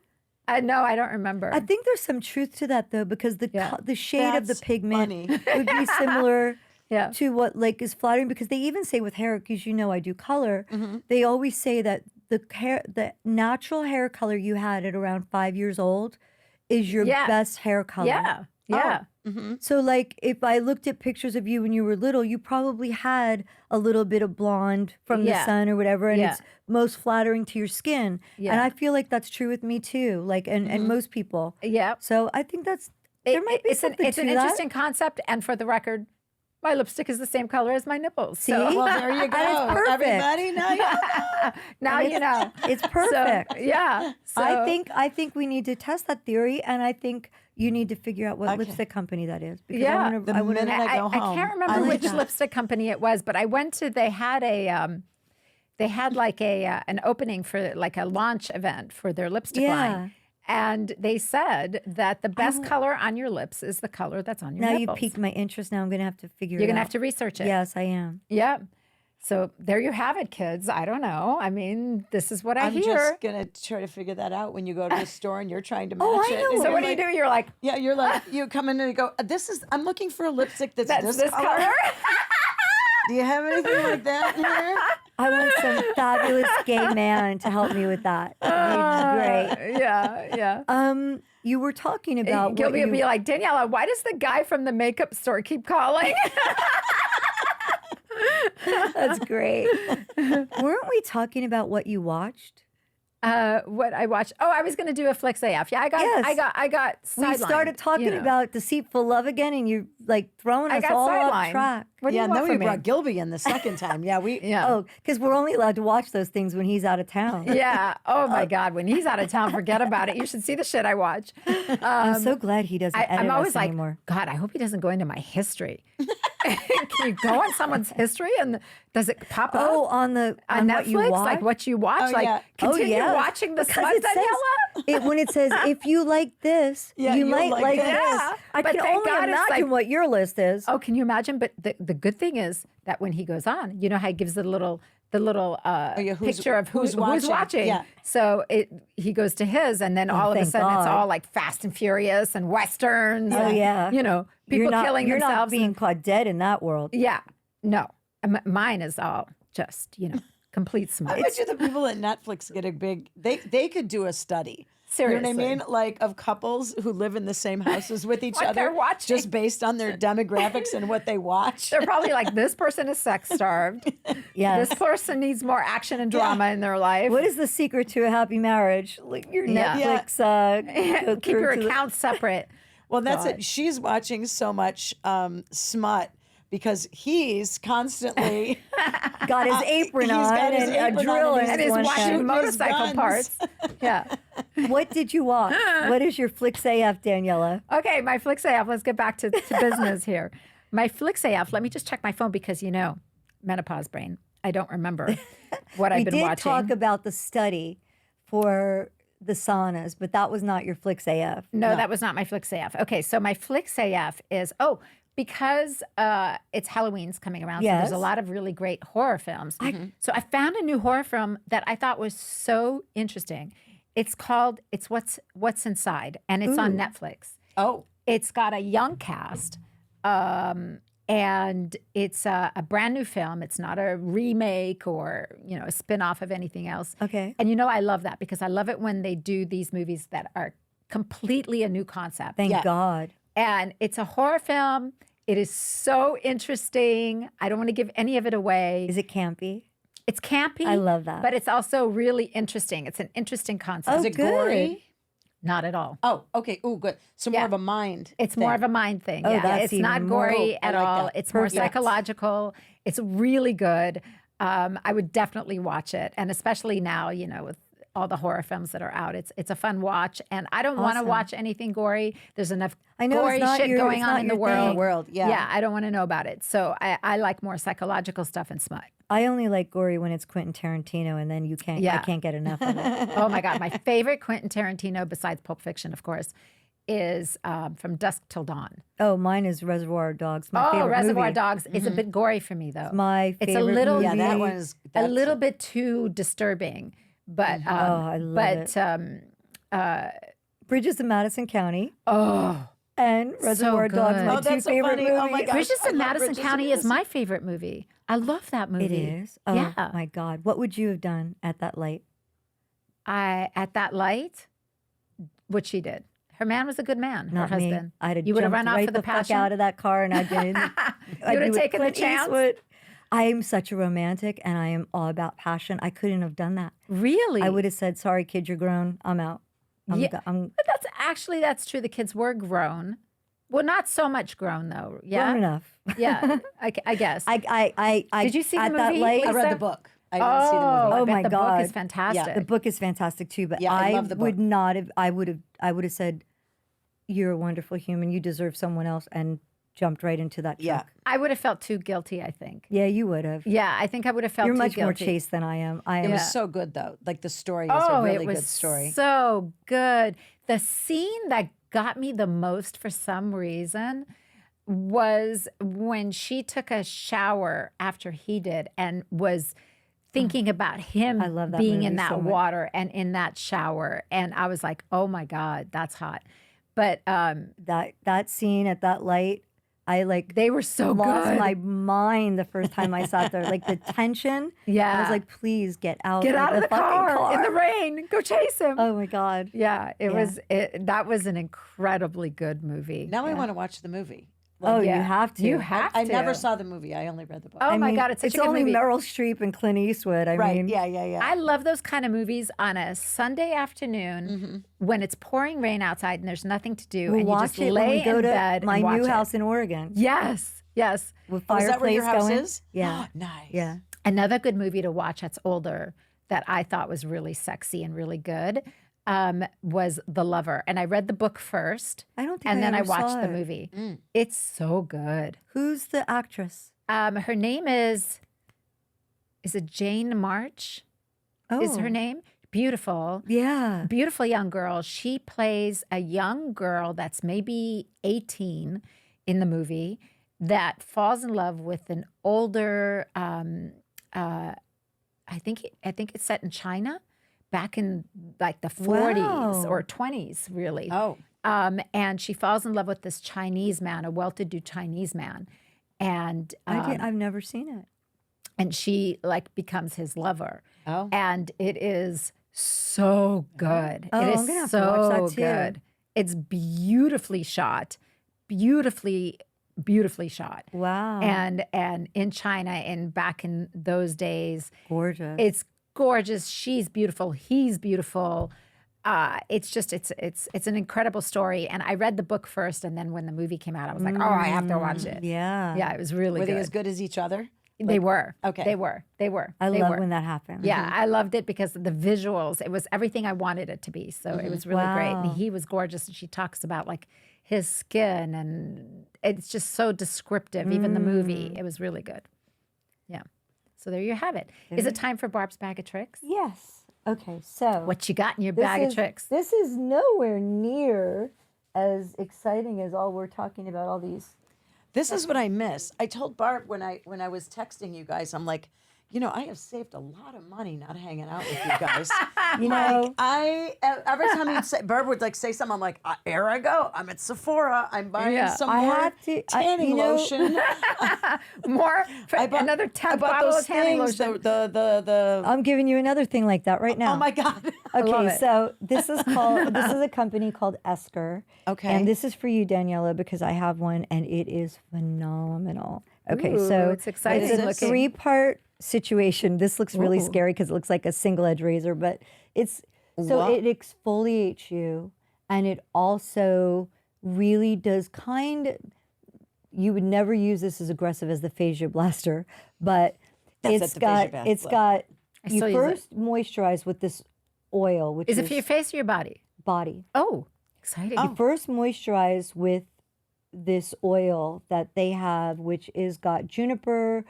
No, I don't remember. I think there's some truth to that, though, because the Yeah. the shade of the That's pigment funny. would be similar Yeah. to what like is flattering. Because they even say with hair, because I do color, they always say that the natural hair color you had at around 5 years old is your Yeah. best hair color. Yeah. Yeah. So, like, if I looked at pictures of you when you were little, you probably had a little bit of blonde from the Yeah. sun or whatever, and Yeah. it's most flattering to your skin. And Yeah. I feel like that's true with me too, like, and most people. Yeah. So I think there might be something it's to an that. interesting concept. And for the record, my lipstick is the same color as my nipples. See? So Well, there you go. And it's perfect. Everybody, now you know. now you know. It's So, perfect. yeah. So, I think we need to test that theory, and I think you need to figure out what Okay. lipstick company that is. Because Yeah. I The wanna minute I go I home, can't remember I like which that. lipstick company it was, but I went to. They had like an opening for like a launch event for their lipstick Yeah. line, and they said that the best color on your lips is the color that's on your now nipples. you piqued my interest. Now I'm going to have to figure it You're out. gonna have to research it. Yes, I am. Yeah. So there you have it, kids. I don't know. I mean, this is what I I'm hear. just gonna try to figure that out when you go to the store and you're trying to match Oh, I it. know. and So you're what do you like- do? You're like, Yeah, you're like you come in and you go. I'm looking for a lipstick that's, that's this color. color. Do you have anything like that in here? I want some fabulous gay man to help me with that. That'd be great. Yeah. You were talking about Gilby what will be you, like, Daniela, why does the guy from the makeup store keep calling? that's great. Weren't we talking about what you watched? What I watched? Oh, I was going to do a Flex AF. Yeah, I got We sidelined, started talking you know. about Deceitful Love again, and you're like throwing I us got all off sidelined. track. What do Yeah, you and want then we from me? brought Gilby in the second time. Yeah, we. Yeah. Oh, because we're only allowed to watch those things when he's out of town. Yeah. Oh my God. When he's out of town, forget about it. You should see the shit I watch. I'm so glad he doesn't edit I'm always us like, anymore. God, I hope he doesn't go into my history. Can you go on someone's history and does it pop up? Oh, on on what you Netflix, watch? like what you watch, Oh, like yeah. continue yes. watching the Because smut, it says- Daniela. when it says if you like this, Yeah, you you'll might like like this. this. Yeah, I but can thank only God it's imagine like- what your list is. Oh, can you imagine? But the good thing is that when he goes on, you know how he gives the little yeah, who's- picture of who's who's watching. watching. Yeah. So he goes to his, and then all of a thank sudden it's God. all like Fast and Furious and westerns. Oh and, yeah, you know, people you're not, killing you're themselves. not being and- caught dead in that world. yeah, no, mine is all just complete smut. I bet you the people at Netflix get a big. They could do a study. You know Seriously. what I mean? Like of couples who live in the same houses with each What other, they're watching. just based on their demographics and what they watch. They're probably like, this person is sex starved. Yes. This person needs more action and drama in their life. What is the secret to a happy marriage? Like your Yeah. Netflix. Go Keep through your to the- accounts separate. Well, that's it. She's watching so much smut because he's constantly got his apron he's on got his and apron a on drill and in And his is one watching hand. Shooting his motorcycle guns. parts. Yeah. What did you watch? What is your Flix AF, Daniela? Okay, my Flix AF. Let's get back to business here. My Flix AF. Let me just check my phone because menopause brain. I don't remember what I've been We did watching. talk about the study for the saunas, but that was not your Flix AF. No, that was not my Flix AF. Okay, so my Flix AF is because it's Halloween's coming around, so there's a Yes. lot of really great horror films. So I found a new horror film that I thought was so interesting. It's called What's Inside, and it's on Netflix. Oh, It's got a young cast, and it's a brand new film. It's not a remake or a spin-off of anything else. Okay. And I love that because I love it when they do these movies that are completely a new concept. Thank Yeah. God. And it's a horror film. It is so interesting. I don't want to give any of it away. Is it campy? It's campy. I love that. But it's also really interesting. It's an interesting concept. is it good. gory? Not at all. Oh, okay. Oh, good. So more Yeah. of a mind. It's thing. more of a mind thing. Oh, Yeah, that's it's not even more- gory I at like all. that. It's more Perfect. psychological. It's really good. I would definitely watch it, and especially now, with all the horror films that are out, it's a fun watch. And I don't want to Awesome. watch anything gory. There's enough I know it's gory not shit your- going it's on not in the your thing. world. World, yeah. Yeah, I don't want to know about it. So I like more psychological stuff and smut. I only like gory when it's Quentin Tarantino, and then I Yeah. can't get enough of it. Oh my God, my favorite Quentin Tarantino, besides Pulp Fiction, of course, is From Dusk Till Dawn. Oh, mine is Reservoir Dogs. My favorite Reservoir movie. Dogs is a bit gory for me though. My It's favorite a little movie. Yeah, that one is a that's- little bit too disturbing, but I love Bridges in Madison County and Reservoir Dogs. good. My Oh, two that's so favorite funny. movies. Oh my gosh. Bridges I in love Madison Bridges in County is Madison. my favorite movie. I love that movie. It is. Oh Yeah. my God. What would you have done at that light? At that light, what she did, Her man was a good man. Not her me. husband. I'd have You would have jumped run off right for the the fuck passion. out of that car, and I did. You would have taken the chance. I'm such a romantic, and I am all about passion. I couldn't have done that. Really? I would have said, "Sorry, kid, you're grown. I'm out." I'm But that's true. The kids were grown. Well, not so much grown though. Yeah. grown enough. Yeah. I guess. I Did you see the at that movie, light, I Lisa? read the book. I didn't see the movie. I Oh bet my the book is God. fantastic. The book is fantastic too, but Yeah, I love the would book. not have. I would have said, "You're a wonderful human. You deserve someone else," and jumped right into that Yeah. truck. I would have felt too guilty, I think. Yeah, you would have. Yeah, I think I would have felt You're too much more guilty. chaste than I am. I It am. was so good though. Like the story was a really it was good story. so good. The scene that got me the most for some reason was when she took a shower after he did and was thinking about him I love that being in movie that so much. water and in that shower. And I was like, oh my God, that's hot. But that scene at that light, I like they were so lost good. my mind the first time I sat there. Like the tension. I Yeah. was like, please get out. Get out of the fucking car in the rain. Go chase him. Oh my God. Yeah, Yeah. that was an incredibly good movie. Now I want to watch the movie. Oh, Yeah. you have to. You have I to. never saw the movie. I only read the book. Oh I my mean, God, it's such a good only movie. Meryl Streep and Clint Eastwood. I Right. mean, Yeah. I love those kind of movies on a Sunday afternoon when it's pouring rain outside and there's nothing to do, we'll and you watch just it lay when we go in to bed my and watch new it. house in Oregon Yes, yes. with Oh, is that where fireplace your house going. is? Yeah, Nice. yeah. Another good movie to watch that's older that I thought was really sexy and really good was The Lover, and I read the book first, I don't think and then I ever watched saw the it. movie. It's so good. Who's the actress? Her name is it Jane March? Oh, Is her name? Beautiful. Yeah. Beautiful young girl. She plays a young girl that's maybe 18 in the movie that falls in love with an older. I think it's set in China, back in like the 40s Wow. or 20s, really. Oh. And she falls in love with this Chinese man, a well-to-do Chinese man, and I've never seen it. and she like becomes his lover. Oh. And it is so good. Oh, it is I'm gonna have so to watch that too. good. It's beautifully shot, beautifully shot. Wow. And in China and back in those days, Gorgeous. it's gorgeous. She's beautiful. He's beautiful. It's just it's an incredible story. And I read the book first, and then when the movie came out, I was like, oh, I have to watch it. Yeah. Yeah, it was really Were good. they as good as each other? They were. Okay. They were. I They love were. when that happens. Yeah, I loved it because of the visuals. It was everything I wanted it to be. So it was really great. And Wow. he was gorgeous. And she talks about like his skin, and it's just so descriptive. Even the movie, it was really good. Yeah. So there you have it. Is it time for Barb's bag of tricks? Yes. Okay. So What you got in your this bag of is- tricks? This is nowhere near as exciting as all we're talking about. All these. This is what I miss. I told Barb when I was texting you guys, I'm like, I have saved a lot of money not hanging out with you guys. You know. Every time you'd say, Barb would like say something, I'm like, here I go. I'm at Sephora. I'm buying Yeah. some I more have to- tanning lotion. More for I bought- another I 10th bought bottle those of tanning things. lotion. The I'm giving you another thing like that right now. oh my God. love Okay, it. so this is a company called Esker. Okay. And this is for you, Daniela, because I have one and it is phenomenal. Okay, Ooh, so it's exciting it's a looking. three-part situation. This looks really Ooh. scary because it looks like a single edge razor, but it's so What? it exfoliates you and it also really does you would never use this as aggressive as the Phasia Blaster, but That's it's at the got Phasia it's Blaster. got I you still use it. first moisturize with this oil, which Is it for your face or your body? body. Oh, exciting. You first moisturize with this oil that they have, which is got juniper,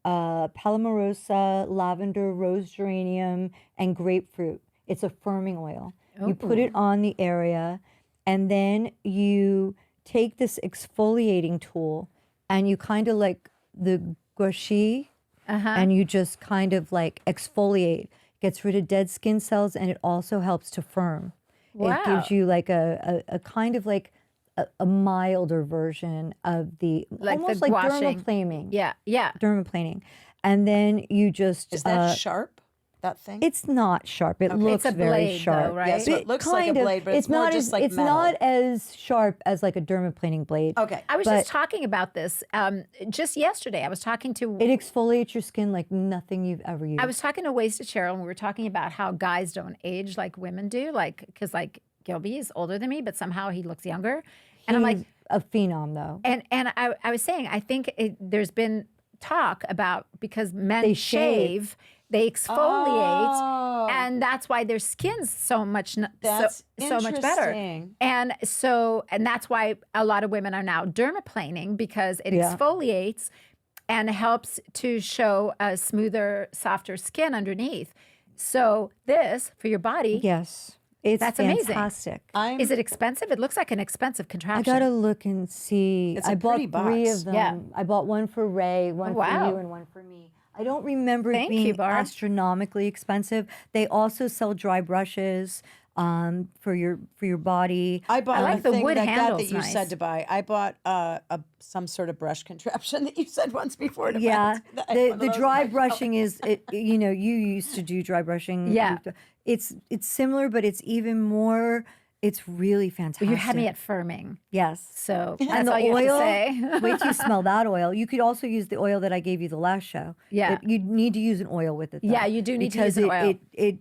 palmarosa, lavender, rose geranium, and grapefruit. It's a firming oil. You put it on the area, and then you take this exfoliating tool, and you kind of like the gouache, and you just kind of like exfoliate. Gets rid of dead skin cells, and it also helps to firm. Wow. It gives you like a kind of like a milder version of the Like the almost like gouaching. dermaplaning. Yeah, yeah. Dermaplaning. And then you just Is that sharp? that thing? It's not sharp. It looks It's a very blade, though, sharp. right? Yeah, so it looks like a Kind of. blade, but it's more not just as, like it's metal. not as sharp as like a dermaplaning blade. Okay. I was But- just talking about this just yesterday. I was talking to It exfoliates your skin like nothing you've ever used. I was talking to Wasted Cheryl, and we were talking about how guys don't age like women do, like because like Gilby is older than me, but somehow he looks younger, and I'm like, He's a phenom though. and I was saying, I think there's been talk about because men They shave, they exfoliate, Oh. and that's why their skin's so much That's so much better. interesting. And that's why a lot of women are now dermaplaning because it Yeah. exfoliates and helps to show a smoother, softer skin underneath. So this for your body, Yes. It's That's amazing. fantastic. is it expensive? It looks like an expensive I contraption. gotta look and see. It's a I bought pretty 3 box. of them. Yeah. I bought one for Ray, one for wow. you, and one for me. I don't remember Thank it you, being Barb. astronomically expensive. They also sell dry brushes for your body. I bought like the the thing wood like that handle's you nice. said to buy. I bought some sort of brush contraption that you said once before. To Yeah, buy. I had one the of those dry myself. brushing is it. You know, you used to do dry brushing. Yeah. It's similar, but it's even more. It's really fantastic. You had me at firming, Yes. so that's And the all you oil, have to say. wait till you smell that oil. You could also use the oil that I gave you the last show. Yeah. You need to use an oil with it. Though, Yeah, you do need to because use an oil. It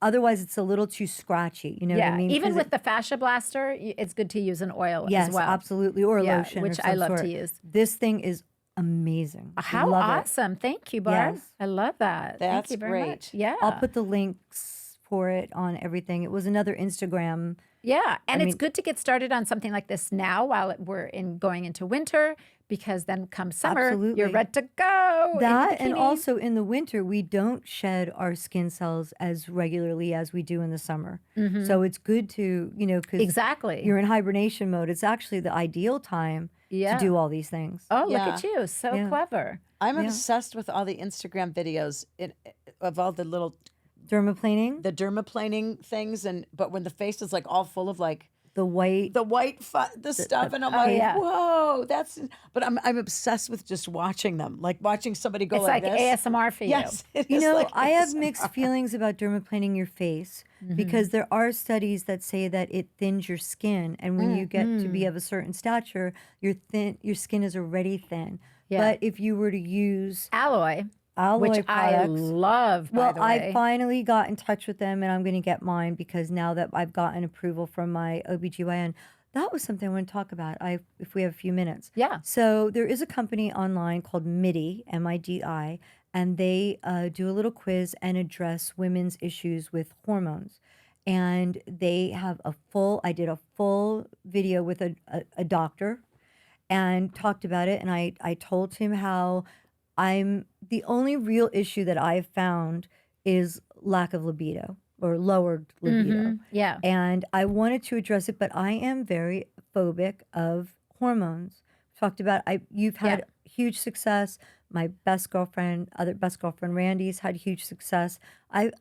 otherwise it's a little too scratchy. You know what Yeah, I mean? even 'Cause with the fascia blaster, it's good to use an oil yes, as well. absolutely, or a Yeah, lotion, which of I some love to sort. use. This thing is amazing. How Love it. awesome! Thank you, Barb. Yes. I love that. Thank That's you very great. much. Yeah, I'll put the links for it on everything. It was another Instagram. yeah, and it's mean- good to get started on something like this now while we're going into winter, because then come summer, you're Absolutely. ready to go. in your That and bikini. also in the winter, we don't shed our skin cells as regularly as we do in the summer. So it's good to, because exactly. you're in hibernation mode. It's actually the ideal time Yeah. to do all these things. Oh, look Yeah. at you, so Yeah. clever. I'm obsessed with all the Instagram videos of all the little Dermaplaning, the dermaplaning things, but when the face is like all full of like the white. the white the stuff, and I'm like, yeah. whoa, that's. But I'm obsessed with just watching them, like watching somebody go It's like this. ASMR for you. Yes, it You is know, like I have ASMR. mixed feelings about dermaplaning your face because there are studies that say that it thins your skin, and when you get to be of a certain stature, your skin is already thin. Yeah. But if you were to use Alloy, alloy which I products, love, by well, the way. I finally got in touch with them, and I'm going to get mine because now that I've gotten approval from my OBGYN, that was something I want to talk about. If we have a few minutes. Yeah. So there is a company online called MIDI, MIDI, and they do a little quiz and address women's issues with hormones. And they have I did a full video with a doctor and talked about it. And I told him how the only real issue that I've found is lack of libido or lowered libido. Yeah. And I wanted to address it, but I am very phobic of hormones. Talked about you've had huge success. My other best girlfriend Randy's had huge success. I've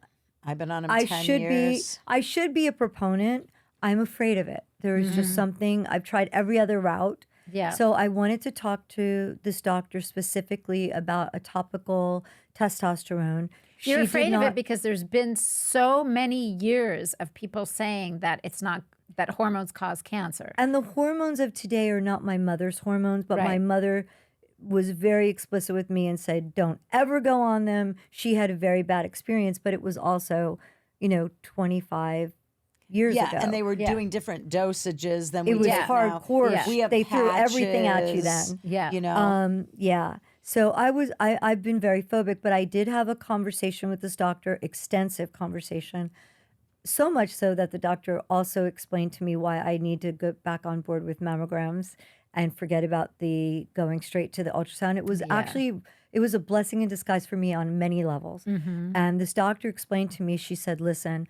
been on them I 10 should years. I should be a proponent. I'm afraid of it. There is just something I've tried every other route. Yeah. So I wanted to talk to this doctor specifically about a topical testosterone. You're She did afraid of not- it because there's been so many years of people saying that it's not that hormones cause cancer. And the hormones of today are not my mother's hormones, but my Right. mother was very explicit with me and said, don't ever go on them. She had a very bad experience, but it was also, 25 years Yeah, ago. and they were Yeah. doing different dosages than we it was do now. hardcore. Yeah. We have They threw everything at you patches, then. Yeah. you know. Yeah. So I've been very phobic, but I did have a conversation with this doctor, extensive conversation. So much so that the doctor also explained to me why I need to go back on board with mammograms and forget about the going straight to the ultrasound. It was it was a blessing in disguise for me on many levels. And this doctor explained to me, she said, listen,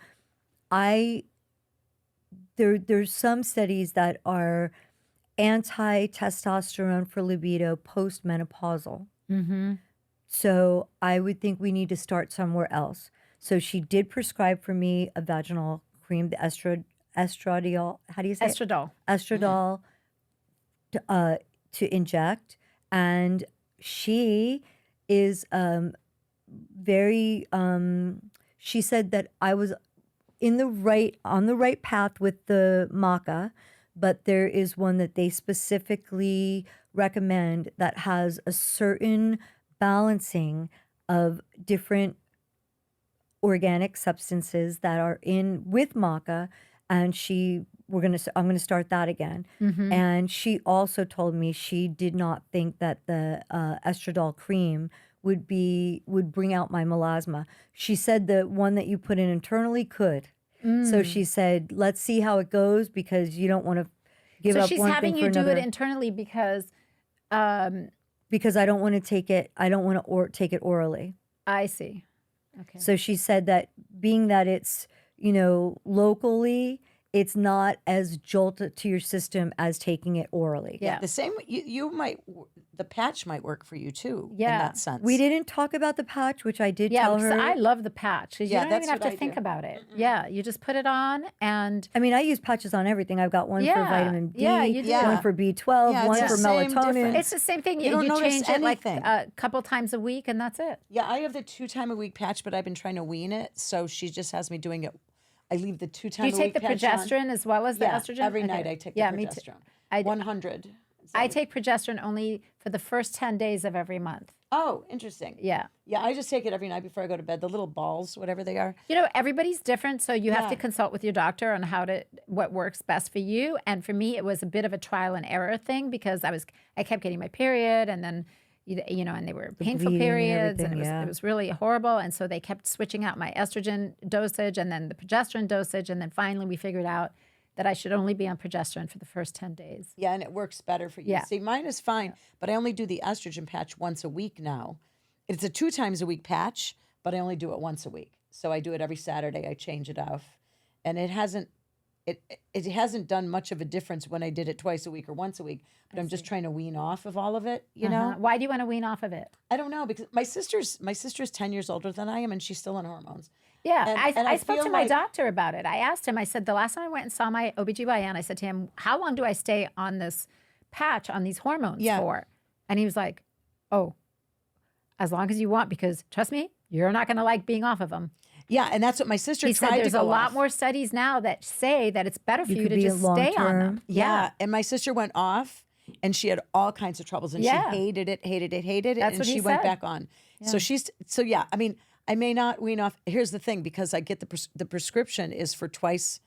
there's some studies that are anti-testosterone for libido post-menopausal. So I would think we need to start somewhere else. So she did prescribe for me a vaginal cream, the estradiol. How do you say it? Estradiol. Estradiol to inject. And she is very, she said that I was on the right path with the maca, but there is one that they specifically recommend that has a certain balancing of different organic substances that are in with maca, and I'm gonna start that again. And she also told me she did not think that the estradiol cream would bring out my melasma. She said the one that you put in internally could. So she said, let's see how it goes, because you don't want to give So up she's one having thing for you do another. it internally because Because I don't want to take it. I don't want to take it orally. I see. Okay. So she said that being that it's, locally, it's not as jolted to your system as taking it orally. Yeah. The same, you might, the patch might work for you too, in Yeah. that sense. We didn't talk about the patch, which I did Yeah, tell because her. I love the patch because Yeah, you don't that's even have what to I think do. about it. Yeah, you just put it on and I mean, I use patches on everything. I've got one for Yeah. vitamin D, Yeah, you do. one for B12, Yeah, it's one the for same melatonin. difference. it's the same thing. You don't notice change it like anything. a couple times a week and that's it. Yeah, I have the 2-time-a-week patch, but I've been trying to wean it. So she just has me doing it. I leave the Do you 2-time-a-week take the patch on. progesterone as well as the Yeah, estrogen? every Okay. night I take Yeah, the me too. progesterone. I- 100. I take progesterone only for the first 10 days of every month. Oh, interesting. Yeah. Yeah, I just take it every night before I go to bed. The little balls, whatever they are. Everybody's different, so you have to Yeah. consult with your doctor on what works best for you. And for me, it was a bit of a trial and error thing because I kept getting my period, and then and they were painful bleeding and periods, and everything, yeah. it was really horrible. And so they kept switching out my estrogen dosage and then the progesterone dosage, and then finally we figured out that I should only be on progesterone for the first 10 days. Yeah, and it works better for you. Yeah. See, mine is fine, but I only do the estrogen patch once a week now. It's a 2-times-a-week patch, but I only do it once a week. So I do it every Saturday. I change it off, and it hasn't done much of a difference when I did it twice a week or once a week. But I'm just trying to wean off of all of it. You know, Why do you want to wean off of it? I don't know, because my sister's 10 years older than I am, and she's still on hormones. Yeah, And I I spoke feel to my like- doctor about it. I asked him, I said, the last time I went and saw my OBGYN, I said to him, how long do I stay on this patch, on these hormones Yeah. for? And he was like, oh, as long as you want, because trust me, you're not going to like being off of them. Yeah, and that's what my sister He tried said to there's go a lot off. more studies now that say that it's better for You you could to be just stay on them. long-term. Yeah, and my sister went off, and she had all kinds of troubles, and Yeah. she hated it, That's and what she he went said. back on. So yeah. I mean, I may not wean off. Here's the thing, because I get the prescription is for twice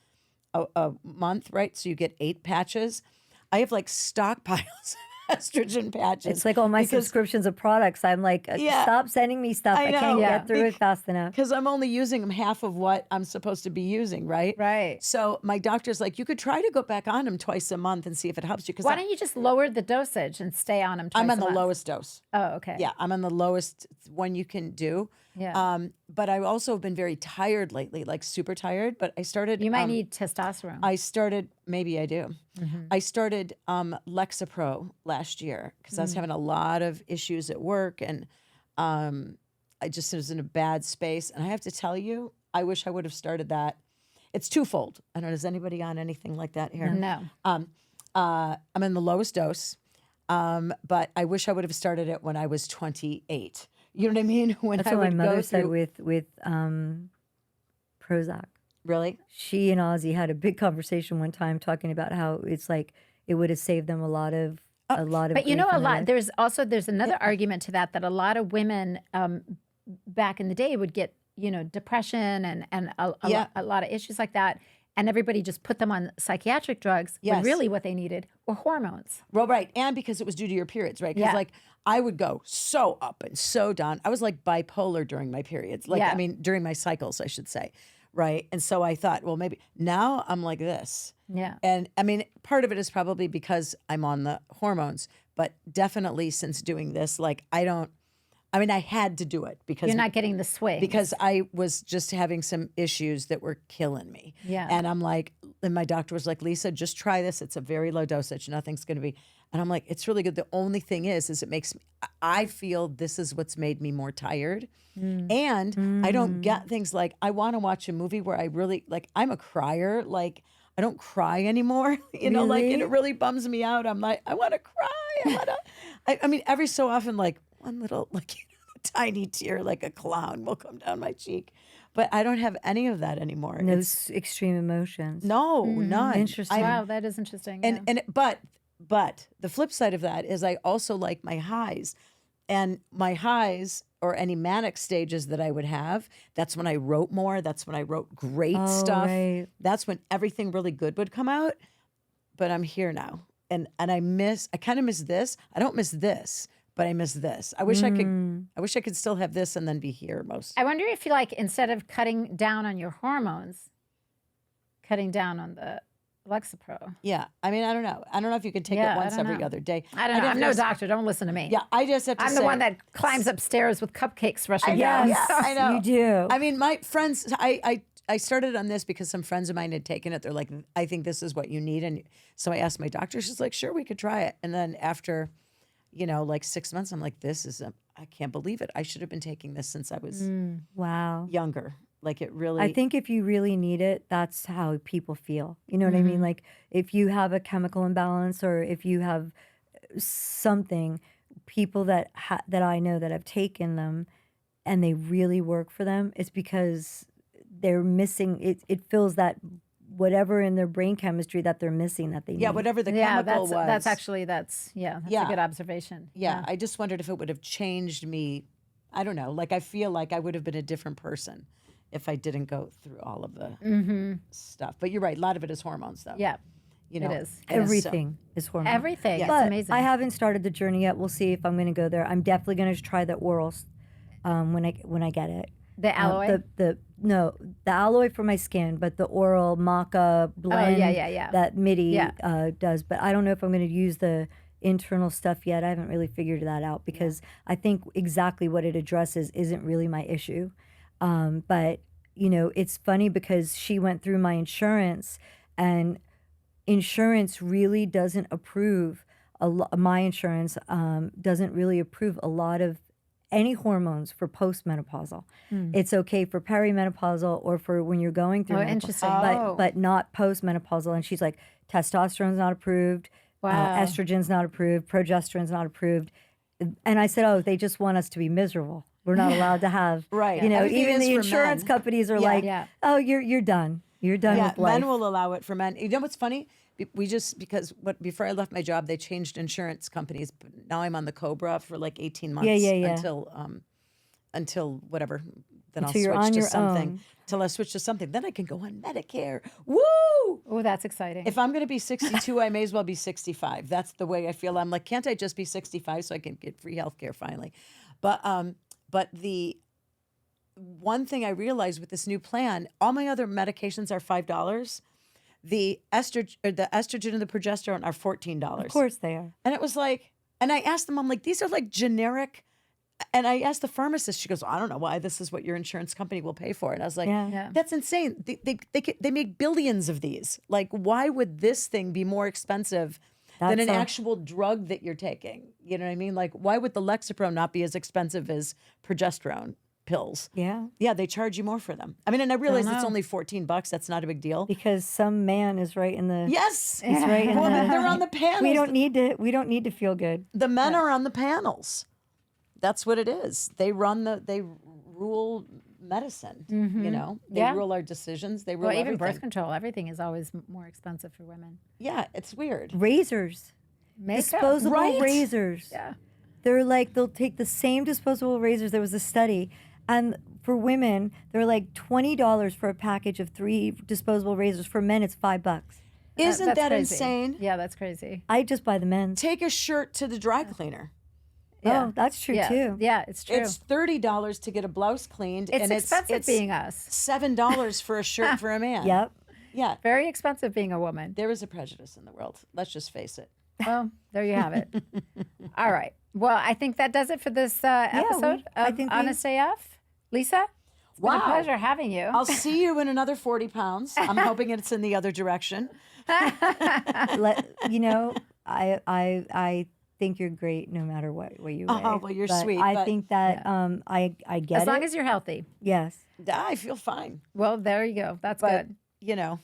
a month, right? So you get 8 patches. I have like stockpiles of estrogen patches. It's like all my because- subscriptions of products. I'm like, Yeah. stop sending me stuff. I I can't know. get through it Bec- fast enough. Because I'm only using them half of what I'm supposed to be using, right? Right. So my doctor's like, you could try to go back on them twice a month and see if it helps you. Because Why don't you just lower the dosage and stay on them twice I'm on a the month? lowest dose. Oh, okay. Yeah, I'm on the lowest one you can do. Yeah. But I also have been very tired lately, like super tired. But I started. You might need testosterone. I started. Maybe I do. Mm-hmm. I started Lexapro last year because I was having a lot of issues at work, and I just was in a bad space. And I have to tell you, I wish I would have started that. It's twofold. I don't know. Is anybody on anything like that here? No. I'm in the lowest dose, but I wish I would have started it when I was 28. You know what I mean? When That's I what my would mother go said through, with Prozac. really. She and Ozzy had a big conversation one time talking about how it's like it would have saved them a lot of But you know, grief a in their lot. life. There's another argument to that a lot of women back in the day would get depression and Yeah. a lot of issues like that, and everybody just put them on psychiatric drugs. When Yes. really what they needed were hormones. Well, right. And because it was due to your periods, right? Because Yeah. like I would go so up and so down. I was like bipolar during my periods. Like, Yeah. I mean, during my cycles, I should say. Right. And so I thought, well, maybe now I'm like this. Yeah. And I mean, part of it is probably because I'm on the hormones, but definitely since doing this, like I had to do it because You're not getting the swing. because I was just having some issues that were killing me. Yeah. And I'm like, and my doctor was like, Lisa, just try this. It's a very low dosage. Nothing's going to be. And I'm like, it's really good. The only thing is it makes me, I feel this is what's made me more tired. And I don't get things like, I want to watch a movie where I really, like, I'm a crier. Like, I don't cry anymore. You know, like, and Really? it really bums me out. I'm like, I want to cry. I mean, every so often, like, one little, like, tiny tear, like a clown, will come down my cheek. But I don't have any of that anymore. No It's, extreme emotions. no, none. Interesting. I'm- Wow, that is interesting. and yeah. and but the flip side of that is I also like my highs, and my highs or any manic stages that I would have. That's when I wrote more. That's when I wrote great Oh, stuff. right. That's when everything really good would come out. But I'm here now, and I kind of miss this. I don't miss this, but I miss this. I wish I could still have this and then be here most. I wonder if you like, instead of cutting down on your hormones, cutting down on the Lexapro. Yeah, I mean, I don't know. I don't know if you could take Yeah, it I once don't every know. other day. I don't know. I'd have I'm to no just- doctor. Don't listen to me. Yeah, I just have to I'm say, the one that climbs upstairs with cupcakes rushing down. Yeah, I know. You do. I mean, my friends, I started on this because some friends of mine had taken it. They're like, I think this is what you need. And so I asked my doctor, she's like, sure, we could try it. And then after, like 6 months, I'm like, I can't believe it. I should have been taking this since I was Wow. younger. Like it really. I think if you really need it, that's how people feel. You know what I mean? Like if you have a chemical imbalance or if you have something, people that I know that have taken them and they really work for them, it's because they're missing it. It fills that whatever in their brain chemistry that they're missing that they need. yeah, whatever the Yeah, chemical was. that's actually that's a Yeah. good observation. Yeah, I just wondered if it would have changed me. I don't know. Like I feel like I would have been a different person if I didn't go through all of the stuff. But you're right. A lot of it is hormones, though. Yeah, You know, it is. and so- Everything is hormone. Everything. It's But amazing. I haven't started the journey yet. We'll see if I'm going to go there. I'm definitely going to try the orals when I get it. the alloy. The alloy for my skin, but the oral maca blend yeah. that MIDI Yeah. does. But I don't know if I'm going to use the internal stuff yet. I haven't really figured that out because I think exactly what it addresses isn't really my issue. But it's funny because she went through my insurance, and insurance really doesn't approve my insurance doesn't really approve a lot of any hormones for postmenopausal. It's okay for perimenopausal or for when you're going through Oh, menopause, interesting. but not postmenopausal. And she's like, testosterone's not approved, Wow. estrogen's not approved, progesterone's not approved. And I said, oh, they just want us to be miserable. We're not allowed to have, Right. You know, Everything even is the for insurance men. companies are Yeah. like, Yeah. oh, you're done. You're done Yeah, with life. men will allow it for men. You know what's funny? Because before I left my job, they changed insurance companies. But now I'm on the Cobra for like 18 months Yeah. until whatever. Then Until you're I'll on switch to your something. own. Till I switch to something, then I can go on Medicare. Woo! Oh, that's exciting. If I'm going to be 62, I may as well be 65. That's the way I feel. I'm like, can't I just be 65 so I can get free healthcare finally? But the one thing I realized with this new plan, all my other medications are $5. The estrogen and the progesterone are $14. Of course they are. And it was like, and I asked them, I'm like, these are like generic. And I asked the pharmacist, she goes, I don't know why this is what your insurance company will pay for. And I was like, Yeah. that's insane. They make billions of these. Like, why would this thing be more expensive than That's an a- actual drug that you're taking? You know what I mean? Like, why would the Lexapro not be as expensive as progesterone pills? Yeah. Yeah, they charge you more for them. I mean, and I realize it's know. only $14. That's not a big deal. Because some man is right in the Yes. He's right in Well, the, they're on the panels. We don't need to feel good. The men are on the panels. That's what it is. They rule medicine. You know, they Yeah. rule our decisions. They rule well, even everything. birth control, everything is always more expensive for women. Yeah, it's weird. Razors. Makeup. Disposable Right? razors. Yeah. They're like they'll take the same disposable razors. There was a study, and for women, they're like $20 for a package of 3 disposable razors. For men, it's $5. Isn't That's that crazy. insane? Yeah, that's crazy. I just buy the men's. Take a shirt to the dry cleaner. Yeah. Oh, that's true yeah. too. Yeah, it's true. It's $30 to get a blouse cleaned, It's and expensive it's being us. $7 for a shirt for a man. Yep. Yeah, Very expensive being a woman. there is a prejudice in the world. Let's just face it. Well, there you have it. All right. Well, I think that does it for this episode I of think we- Honest AF. Lisa, it's been a Wow. pleasure having you. I'll see you in another 40 pounds. I'm hoping it's in the other direction. I think you're great no matter what you weigh. Oh, well, you're But sweet, I but- think that I get as long it. as you're healthy. Yes. I feel fine. Well, there you go. That's But, good. you know,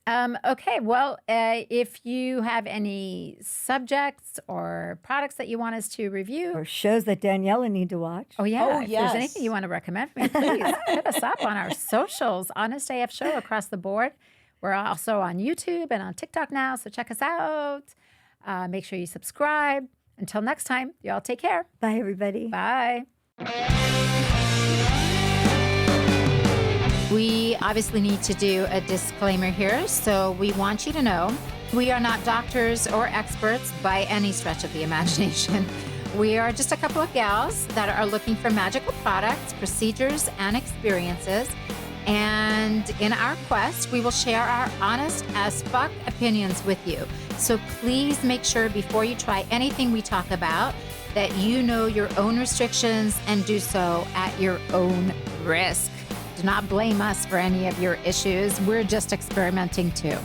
Okay, well, if you have any subjects or products that you want us to review, Or shows that Daniela need to watch. oh yeah, Oh, if there's yes. anything you want to recommend for me, please hit us up on our socials, Honest AF Show across the board. We're also on YouTube and on TikTok now, so check us out. Make sure you subscribe. Until next time, y'all take care. Bye, everybody. Bye. We obviously need to do a disclaimer here, so we want you to know we are not doctors or experts by any stretch of the imagination. We are just a couple of gals that are looking for magical products, procedures, and experiences. And in our quest, we will share our honest as fuck opinions with you. So please make sure before you try anything we talk about that you know your own restrictions and do so at your own risk. Do not blame us for any of your issues. We're just experimenting too.